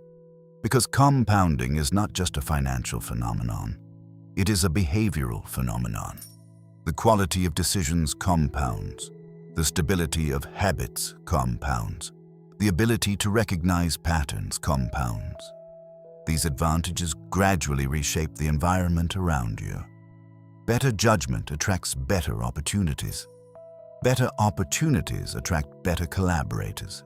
Because compounding is not just a financial phenomenon. It is a behavioral phenomenon. The quality of decisions compounds. The stability of habits compounds. The ability to recognize patterns compounds. These advantages gradually reshape the environment around you. Better judgment attracts better opportunities. Better opportunities attract better collaborators.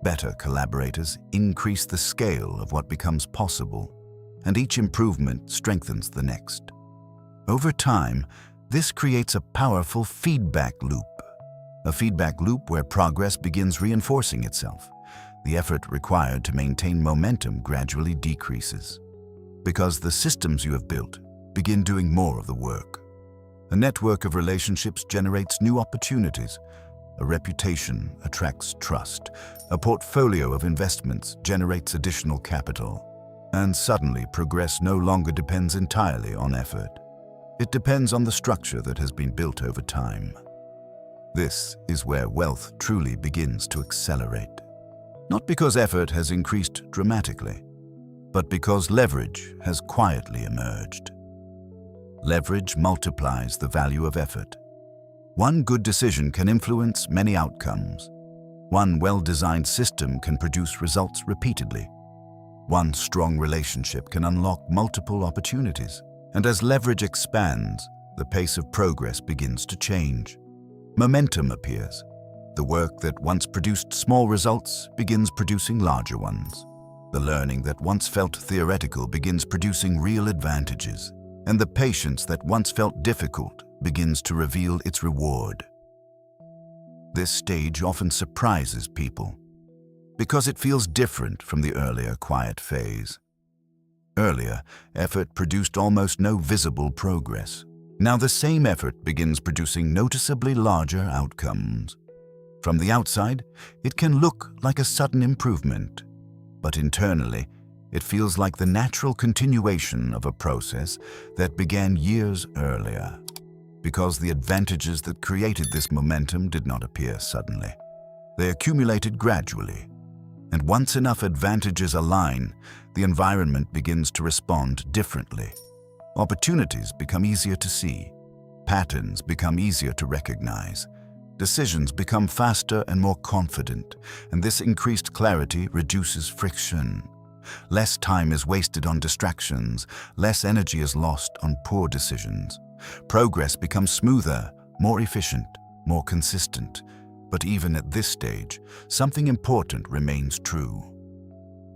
Better collaborators increase the scale of what becomes possible, and each improvement strengthens the next. Over time, this creates a powerful feedback loop. A feedback loop where progress begins reinforcing itself. The effort required to maintain momentum gradually decreases, because the systems you have built begin doing more of the work. A network of relationships generates new opportunities. A reputation attracts trust. A portfolio of investments generates additional capital. And suddenly, progress no longer depends entirely on effort. It depends on the structure that has been built over time. This is where wealth truly begins to accelerate. Not because effort has increased dramatically, but because leverage has quietly emerged. Leverage multiplies the value of effort. One good decision can influence many outcomes. One well-designed system can produce results repeatedly. One strong relationship can unlock multiple opportunities. And as leverage expands, the pace of progress begins to change. Momentum appears. The work that once produced small results begins producing larger ones. The learning that once felt theoretical begins producing real advantages. And the patience that once felt difficult begins to reveal its reward. This stage often surprises people because it feels different from the earlier quiet phase. Earlier, effort produced almost no visible progress. Now the same effort begins producing noticeably larger outcomes. From the outside, it can look like a sudden improvement, but internally, it feels like the natural continuation of a process that began years earlier, because the advantages that created this momentum did not appear suddenly. They accumulated gradually, and once enough advantages align, the environment begins to respond differently. Opportunities become easier to see, patterns become easier to recognize, decisions become faster and more confident, and this increased clarity reduces friction. Less time is wasted on distractions, less energy is lost on poor decisions. Progress becomes smoother, more efficient, more consistent. But even at this stage, something important remains true.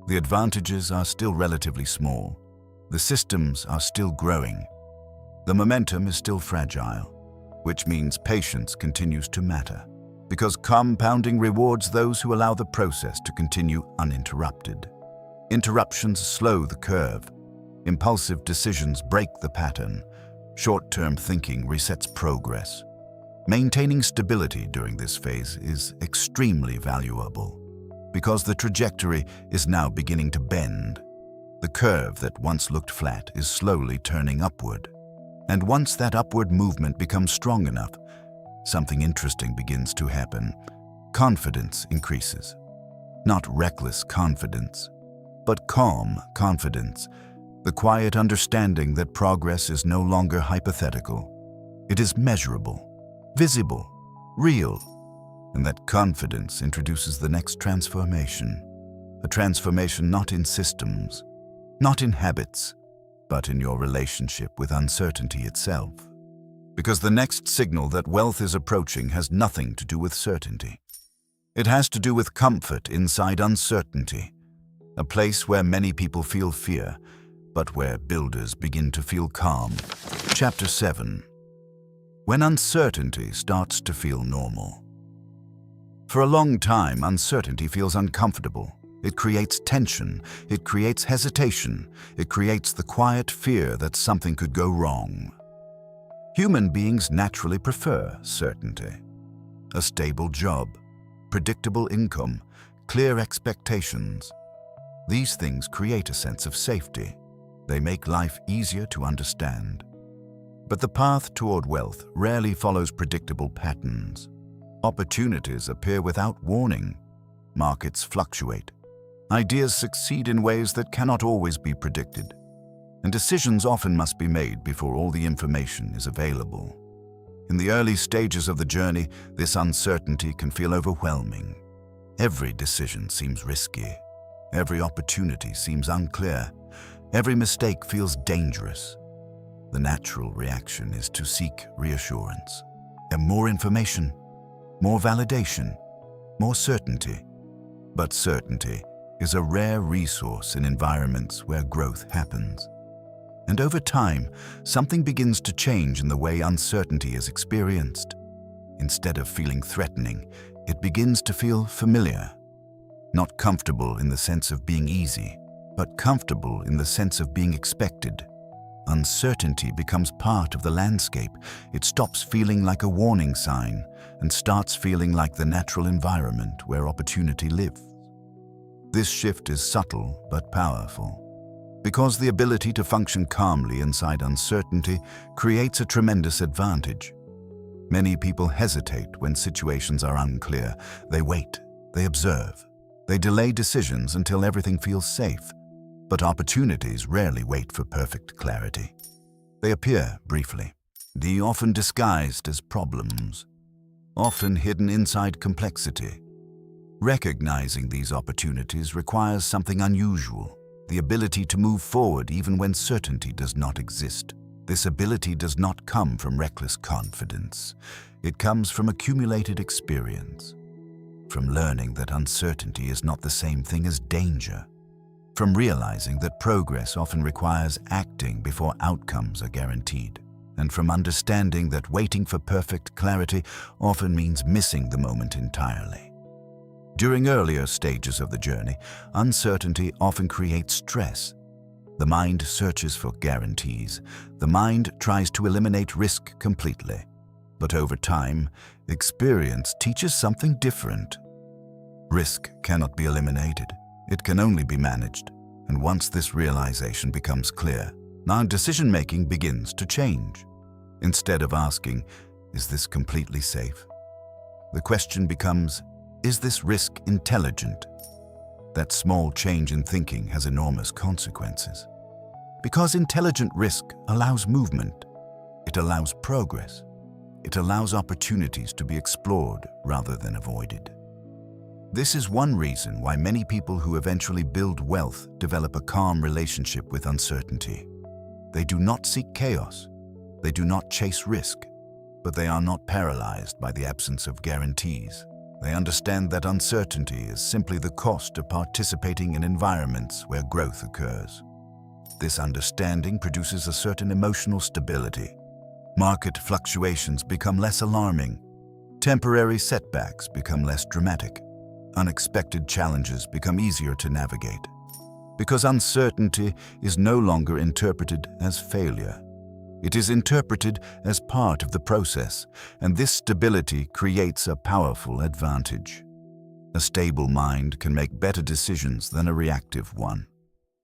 The advantages are still relatively small. The systems are still growing. The momentum is still fragile, which means patience continues to matter, because compounding rewards those who allow the process to continue uninterrupted. Interruptions slow the curve. Impulsive decisions break the pattern. Short-term thinking resets progress. Maintaining stability during this phase is extremely valuable because the trajectory is now beginning to bend. The curve that once looked flat is slowly turning upward. And once that upward movement becomes strong enough, something interesting begins to happen. Confidence increases. Not reckless confidence, but calm confidence. The quiet understanding that progress is no longer hypothetical. It is measurable, visible, real, and that confidence introduces the next transformation. A transformation not in systems, not in habits, but in your relationship with uncertainty itself. Because the next signal that wealth is approaching has nothing to do with certainty. It has to do with comfort inside uncertainty, a place where many people feel fear, but where builders begin to feel calm. Chapter 7. When uncertainty starts to feel normal. For a long time, uncertainty feels uncomfortable. It creates tension, it creates hesitation, it creates the quiet fear that something could go wrong. Human beings naturally prefer certainty. A stable job, predictable income, clear expectations. These things create a sense of safety. They make life easier to understand. But the path toward wealth rarely follows predictable patterns. Opportunities appear without warning. Markets fluctuate. Ideas succeed in ways that cannot always be predicted. And decisions often must be made before all the information is available. In the early stages of the journey, this uncertainty can feel overwhelming. Every decision seems risky. Every opportunity seems unclear. Every mistake feels dangerous. The natural reaction is to seek reassurance. And more information, more validation, more certainty. But certainty is a rare resource in environments where growth happens. And over time, something begins to change in the way uncertainty is experienced. Instead of feeling threatening, it begins to feel familiar. Not comfortable in the sense of being easy, but comfortable in the sense of being expected. Uncertainty becomes part of the landscape. It stops feeling like a warning sign and starts feeling like the natural environment where opportunity lives. This shift is subtle but powerful, because the ability to function calmly inside uncertainty creates a tremendous advantage. Many people hesitate when situations are unclear. They wait, they observe, they delay decisions until everything feels safe. But opportunities rarely wait for perfect clarity. They appear briefly, often disguised as problems, often hidden inside complexity. Recognizing these opportunities requires something unusual, the ability to move forward even when certainty does not exist. This ability does not come from reckless confidence. It comes from accumulated experience, from learning that uncertainty is not the same thing as danger, from realizing that progress often requires acting before outcomes are guaranteed, and from understanding that waiting for perfect clarity often means missing the moment entirely. During earlier stages of the journey, uncertainty often creates stress. The mind searches for guarantees. The mind tries to eliminate risk completely. But over time, experience teaches something different. Risk cannot be eliminated. It can only be managed. And once this realization becomes clear, now decision-making begins to change. Instead of asking, "Is this completely safe?" the question becomes, "Is this risk intelligent?" That small change in thinking has enormous consequences. Because intelligent risk allows movement. It allows progress. It allows opportunities to be explored rather than avoided. This is one reason why many people who eventually build wealth develop a calm relationship with uncertainty. They do not seek chaos. They do not chase risk. But they are not paralyzed by the absence of guarantees. They understand that uncertainty is simply the cost of participating in environments where growth occurs. This understanding produces a certain emotional stability. Market fluctuations become less alarming. Temporary setbacks become less dramatic. Unexpected challenges become easier to navigate. Because uncertainty is no longer interpreted as failure. It is interpreted as part of the process, and this stability creates a powerful advantage. A stable mind can make better decisions than a reactive one.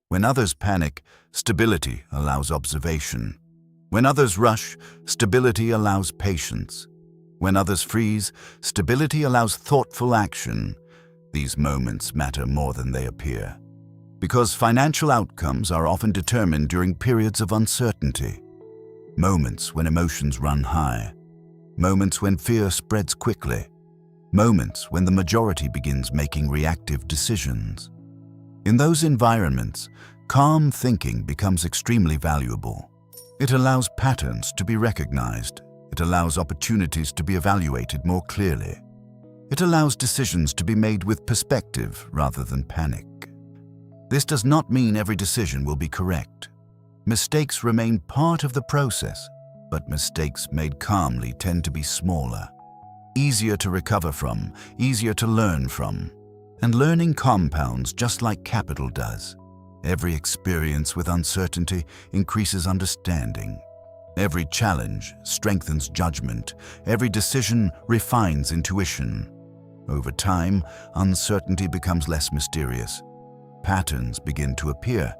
When others panic, stability allows observation. When others rush, stability allows patience. When others freeze, stability allows thoughtful action. These moments matter more than they appear, because financial outcomes are often determined during periods of uncertainty. Moments when emotions run high, moments when fear spreads quickly, moments when the majority begins making reactive decisions. In those environments, calm thinking becomes extremely valuable. It allows patterns to be recognized. It allows opportunities to be evaluated more clearly. It allows decisions to be made with perspective rather than panic. This does not mean every decision will be correct. Mistakes remain part of the process, but mistakes made calmly tend to be smaller, easier to recover from, easier to learn from. And learning compounds just like capital does. Every experience with uncertainty increases understanding. Every challenge strengthens judgment. Every decision refines intuition. Over time, uncertainty becomes less mysterious. Patterns begin to appear.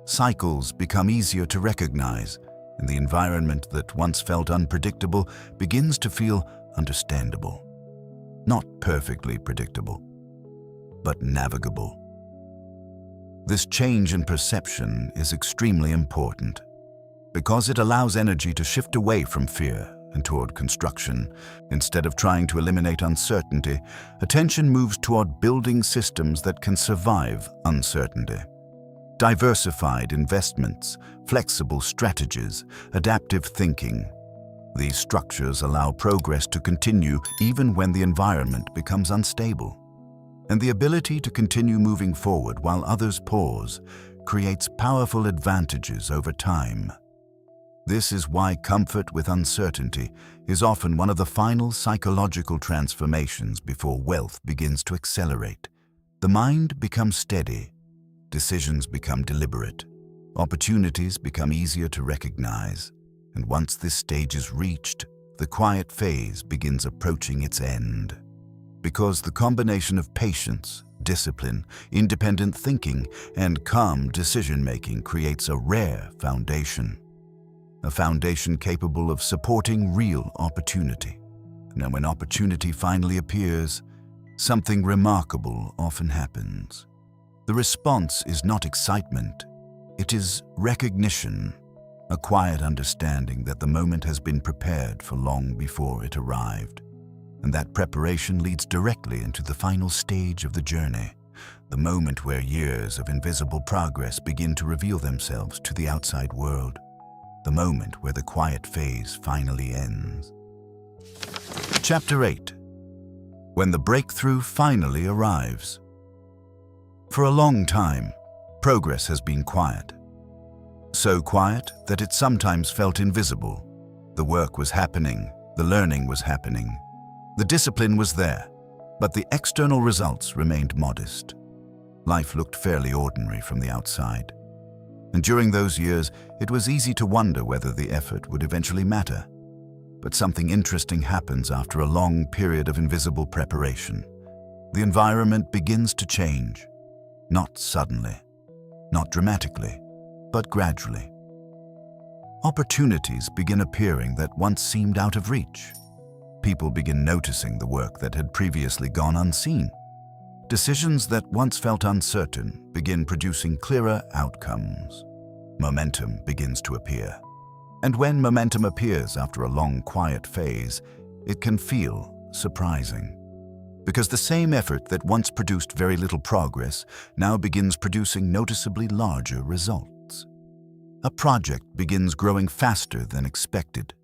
Cycles become easier to recognize, and the environment that once felt unpredictable begins to feel understandable. Not perfectly predictable, but navigable. This change in perception is extremely important because it allows energy to shift away from fear and toward construction. Instead of trying to eliminate uncertainty, attention moves toward building systems that can survive uncertainty. Diversified investments, flexible strategies, adaptive thinking. These structures allow progress to continue even when the environment becomes unstable. And the ability to continue moving forward while others pause creates powerful advantages over time. This is why comfort with uncertainty is often one of the final psychological transformations before wealth begins to accelerate. The mind becomes steady, decisions become deliberate, opportunities become easier to recognize, and once this stage is reached, the quiet phase begins approaching its end. Because the combination of patience, discipline, independent thinking, and calm decision-making creates a rare foundation. A foundation capable of supporting real opportunity. And when opportunity finally appears, something remarkable often happens. The response is not excitement, it is recognition, a quiet understanding that the moment has been prepared for long before it arrived. And that preparation leads directly into the final stage of the journey, the moment where years of invisible progress begin to reveal themselves to the outside world, the moment where the quiet phase finally ends. Chapter 8. When the breakthrough finally arrives. For a long time, progress has been quiet. So quiet that it sometimes felt invisible. The work was happening, the learning was happening. The discipline was there, but the external results remained modest. Life looked fairly ordinary from the outside. And during those years, it was easy to wonder whether the effort would eventually matter. But something interesting happens after a long period of invisible preparation. The environment begins to change. Not suddenly, not dramatically, but gradually. Opportunities begin appearing that once seemed out of reach. People begin noticing the work that had previously gone unseen. Decisions that once felt uncertain begin producing clearer outcomes. Momentum begins to appear. And when momentum appears after a long, quiet phase, it can feel surprising. Because the same effort that once produced very little progress now begins producing noticeably larger results. A project begins growing faster than expected.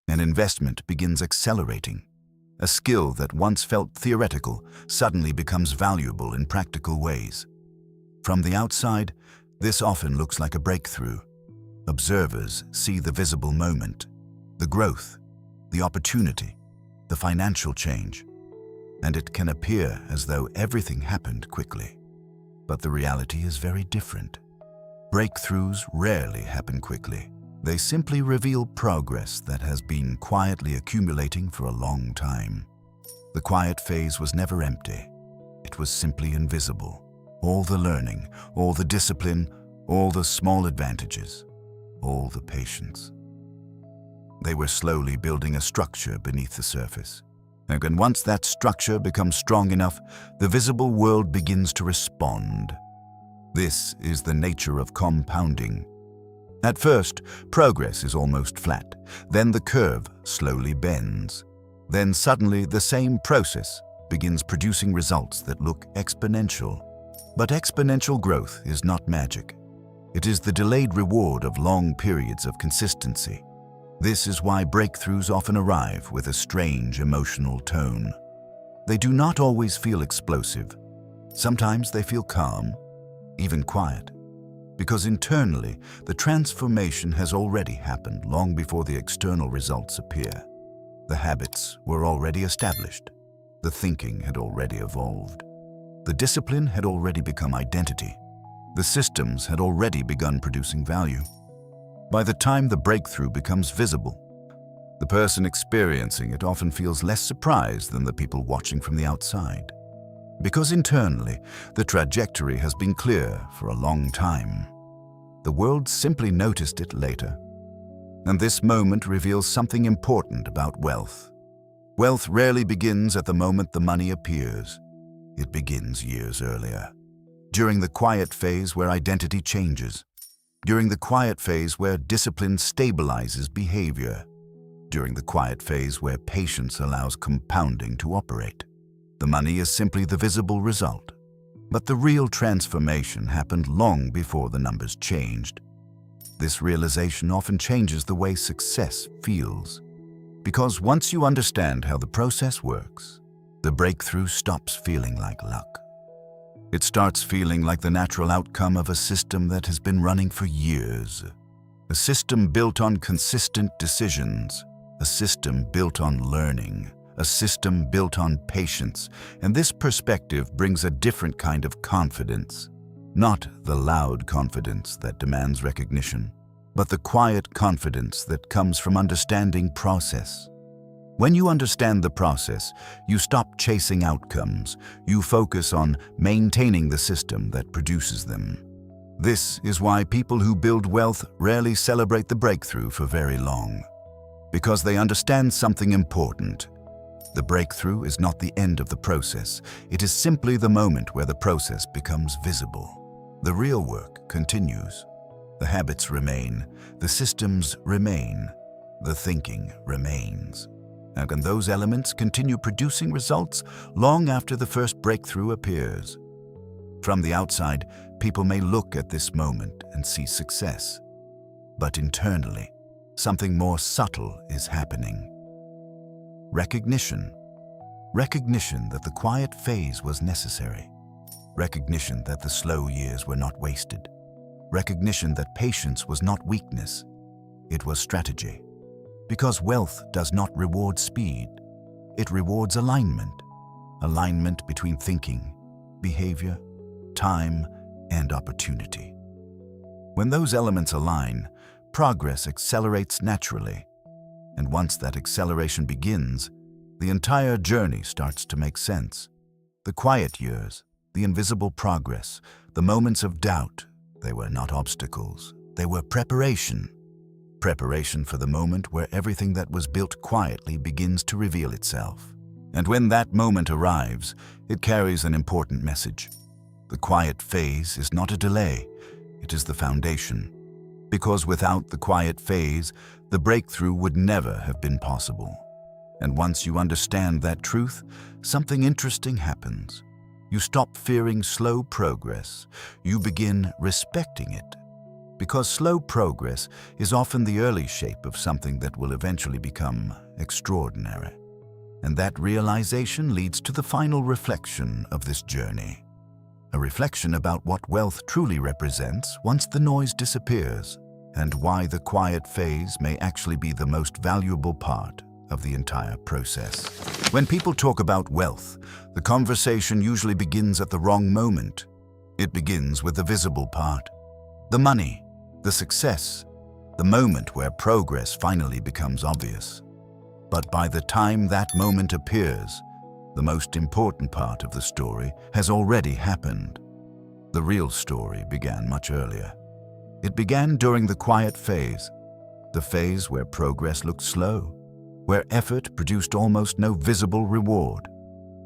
An investment begins accelerating. A skill that once felt theoretical suddenly becomes valuable in practical ways. From the outside, this often looks like a breakthrough. Observers see the visible moment, the growth, the opportunity, the financial change, and it can appear as though everything happened quickly. But the reality is very different. Breakthroughs rarely happen quickly. They simply reveal progress that has been quietly accumulating for a long time. The quiet phase was never empty. It was simply invisible. All the learning, all the discipline, all the small advantages, all the patience. They were slowly building a structure beneath the surface. And once that structure becomes strong enough, the visible world begins to respond. This is the nature of compounding. At first, progress is almost flat. Then the curve slowly bends. Then suddenly the same process begins producing results that look exponential. But exponential growth is not magic. It is the delayed reward of long periods of consistency. This is why breakthroughs often arrive with a strange emotional tone. They do not always feel explosive. Sometimes they feel calm, even quiet, because internally the transformation has already happened long before the external results appear. The habits were already established. The thinking had already evolved. The discipline had already become identity. The systems had already begun producing value. By the time the breakthrough becomes visible, the person experiencing it often feels less surprised than the people watching from the outside. Because internally, the trajectory has been clear for a long time. The world simply noticed it later. And this moment reveals something important about wealth. Wealth rarely begins at the moment the money appears. It begins years earlier. During the quiet phase where identity changes. During the quiet phase where discipline stabilizes behavior. During the quiet phase where patience allows compounding to operate. The money is simply the visible result. But the real transformation happened long before the numbers changed. This realization often changes the way success feels. Because once you understand how the process works, the breakthrough stops feeling like luck. It starts feeling like the natural outcome of a system that has been running for years. A system built on consistent decisions. A system built on learning. A system built on patience. And this perspective brings a different kind of confidence. Not the loud confidence that demands recognition, but the quiet confidence that comes from understanding process. When you understand the process, you stop chasing outcomes. You focus on maintaining the system that produces them. This is why people who build wealth rarely celebrate the breakthrough for very long. Because they understand something important. The breakthrough is not the end of the process. It is simply the moment where the process becomes visible. The real work continues. The habits remain. The systems remain. The thinking remains. And those elements continue producing results long after the first breakthrough appears. From the outside, people may look at this moment and see success. But internally, something more subtle is happening. Recognition. Recognition that the quiet phase was necessary. Recognition that the slow years were not wasted. Recognition that patience was not weakness. It was strategy. Because wealth does not reward speed. It rewards alignment. Alignment between thinking, behavior, time, and opportunity. When those elements align, progress accelerates naturally. And once that acceleration begins, the entire journey starts to make sense. The quiet years, the invisible progress, the moments of doubt, they were not obstacles. They were preparation. Preparation for the moment where everything that was built quietly begins to reveal itself. And when that moment arrives, it carries an important message. The quiet phase is not a delay, it is the foundation. Because without the quiet phase, the breakthrough would never have been possible. And once you understand that truth, something interesting happens. You stop fearing slow progress. You begin respecting it. Because slow progress is often the early shape of something that will eventually become extraordinary. And that realization leads to the final reflection of this journey. A reflection about what wealth truly represents once the noise disappears, and why the quiet phase may actually be the most valuable part of the entire process. When people talk about wealth, the conversation usually begins at the wrong moment. It begins with the visible part. The money, the success, the moment where progress finally becomes obvious. But by the time that moment appears, the most important part of the story has already happened. The real story began much earlier. It began during the quiet phase, the phase where progress looked slow, where effort produced almost no visible reward,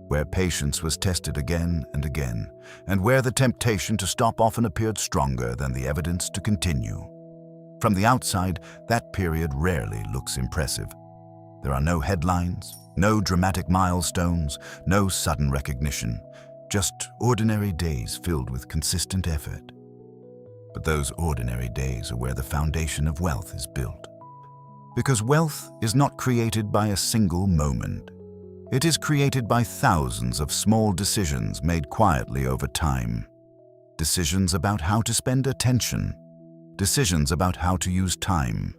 where patience was tested again and again, and where the temptation to stop often appeared stronger than the evidence to continue. From the outside, that period rarely looks impressive. There are no headlines, no dramatic milestones, no sudden recognition, just ordinary days filled with consistent effort. But those ordinary days are where the foundation of wealth is built. Because wealth is not created by a single moment. It is created by thousands of small decisions made quietly over time. Decisions about how to spend attention, decisions about how to use time,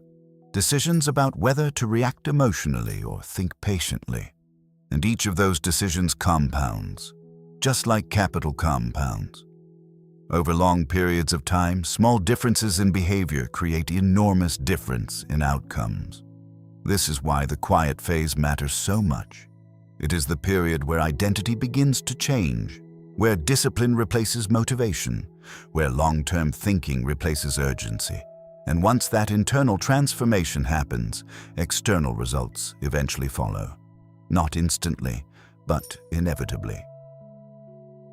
decisions about whether to react emotionally or think patiently. And each of those decisions compounds, just like capital compounds. Over long periods of time, small differences in behavior create enormous difference in outcomes. This is why the quiet phase matters so much. It is the period where identity begins to change, where discipline replaces motivation, where long-term thinking replaces urgency. And once that internal transformation happens, external results eventually follow. Not instantly, but inevitably.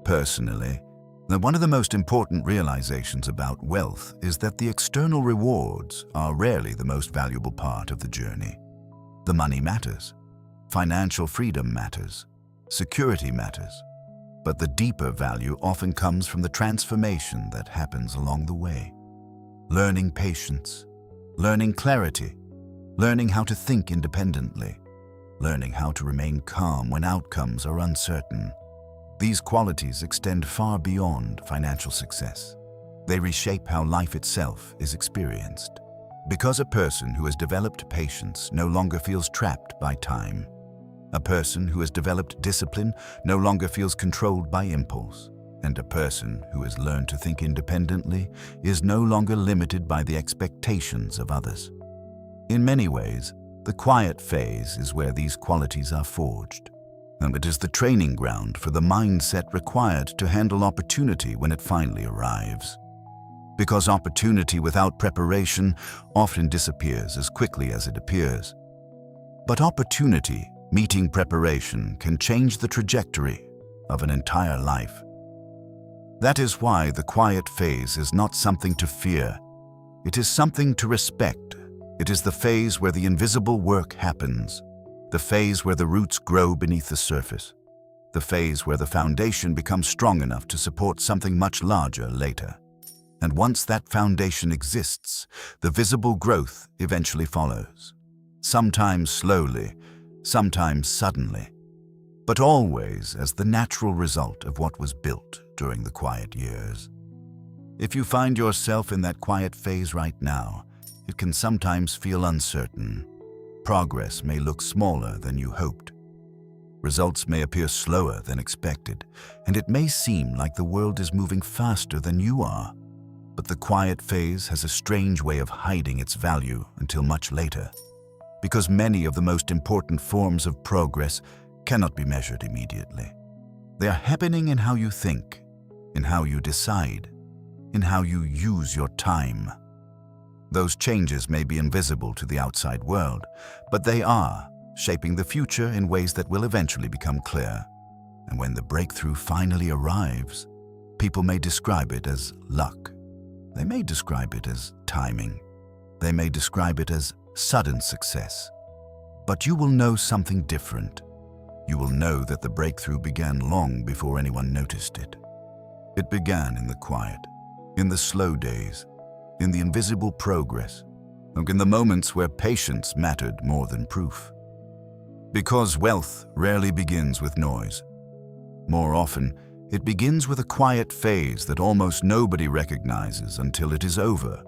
Personally, one of the most important realizations about wealth is that the external rewards are rarely the most valuable part of the journey. The money matters. Financial freedom matters. Security matters. But the deeper value often comes from the transformation that happens along the way. Learning patience, learning clarity, learning how to think independently, learning how to remain calm when outcomes are uncertain. These qualities extend far beyond financial success. They reshape how life itself is experienced. Because a person who has developed patience no longer feels trapped by time. A person who has developed discipline no longer feels controlled by impulse. And a person who has learned to think independently is no longer limited by the expectations of others. In many ways, the quiet phase is where these qualities are forged. And it is the training ground for the mindset required to handle opportunity when it finally arrives. Because opportunity without preparation often disappears as quickly as it appears. But opportunity meeting preparation can change the trajectory of an entire life. That is why the quiet phase is not something to fear. It is something to respect. It is the phase where the invisible work happens. The phase where the roots grow beneath the surface. The phase where the foundation becomes strong enough to support something much larger later. And once that foundation exists, the visible growth eventually follows. Sometimes slowly, sometimes suddenly, but always as the natural result of what was built during the quiet years. If you find yourself in that quiet phase right now, it can sometimes feel uncertain. Progress may look smaller than you hoped. Results may appear slower than expected, and it may seem like the world is moving faster than you are. But the quiet phase has a strange way of hiding its value until much later. Because many of the most important forms of progress cannot be measured immediately. They are happening in how you think, in how you decide, in how you use your time. Those changes may be invisible to the outside world, but they are shaping the future in ways that will eventually become clear. And when the breakthrough finally arrives, people may describe it as luck. They may describe it as timing. They may describe it as sudden success. But you will know something different. You will know that the breakthrough began long before anyone noticed it. It began in the quiet, in the slow days, in the invisible progress, and in the moments where patience mattered more than proof. Because wealth rarely begins with noise. More often, it begins with a quiet phase that almost nobody recognizes until it is over.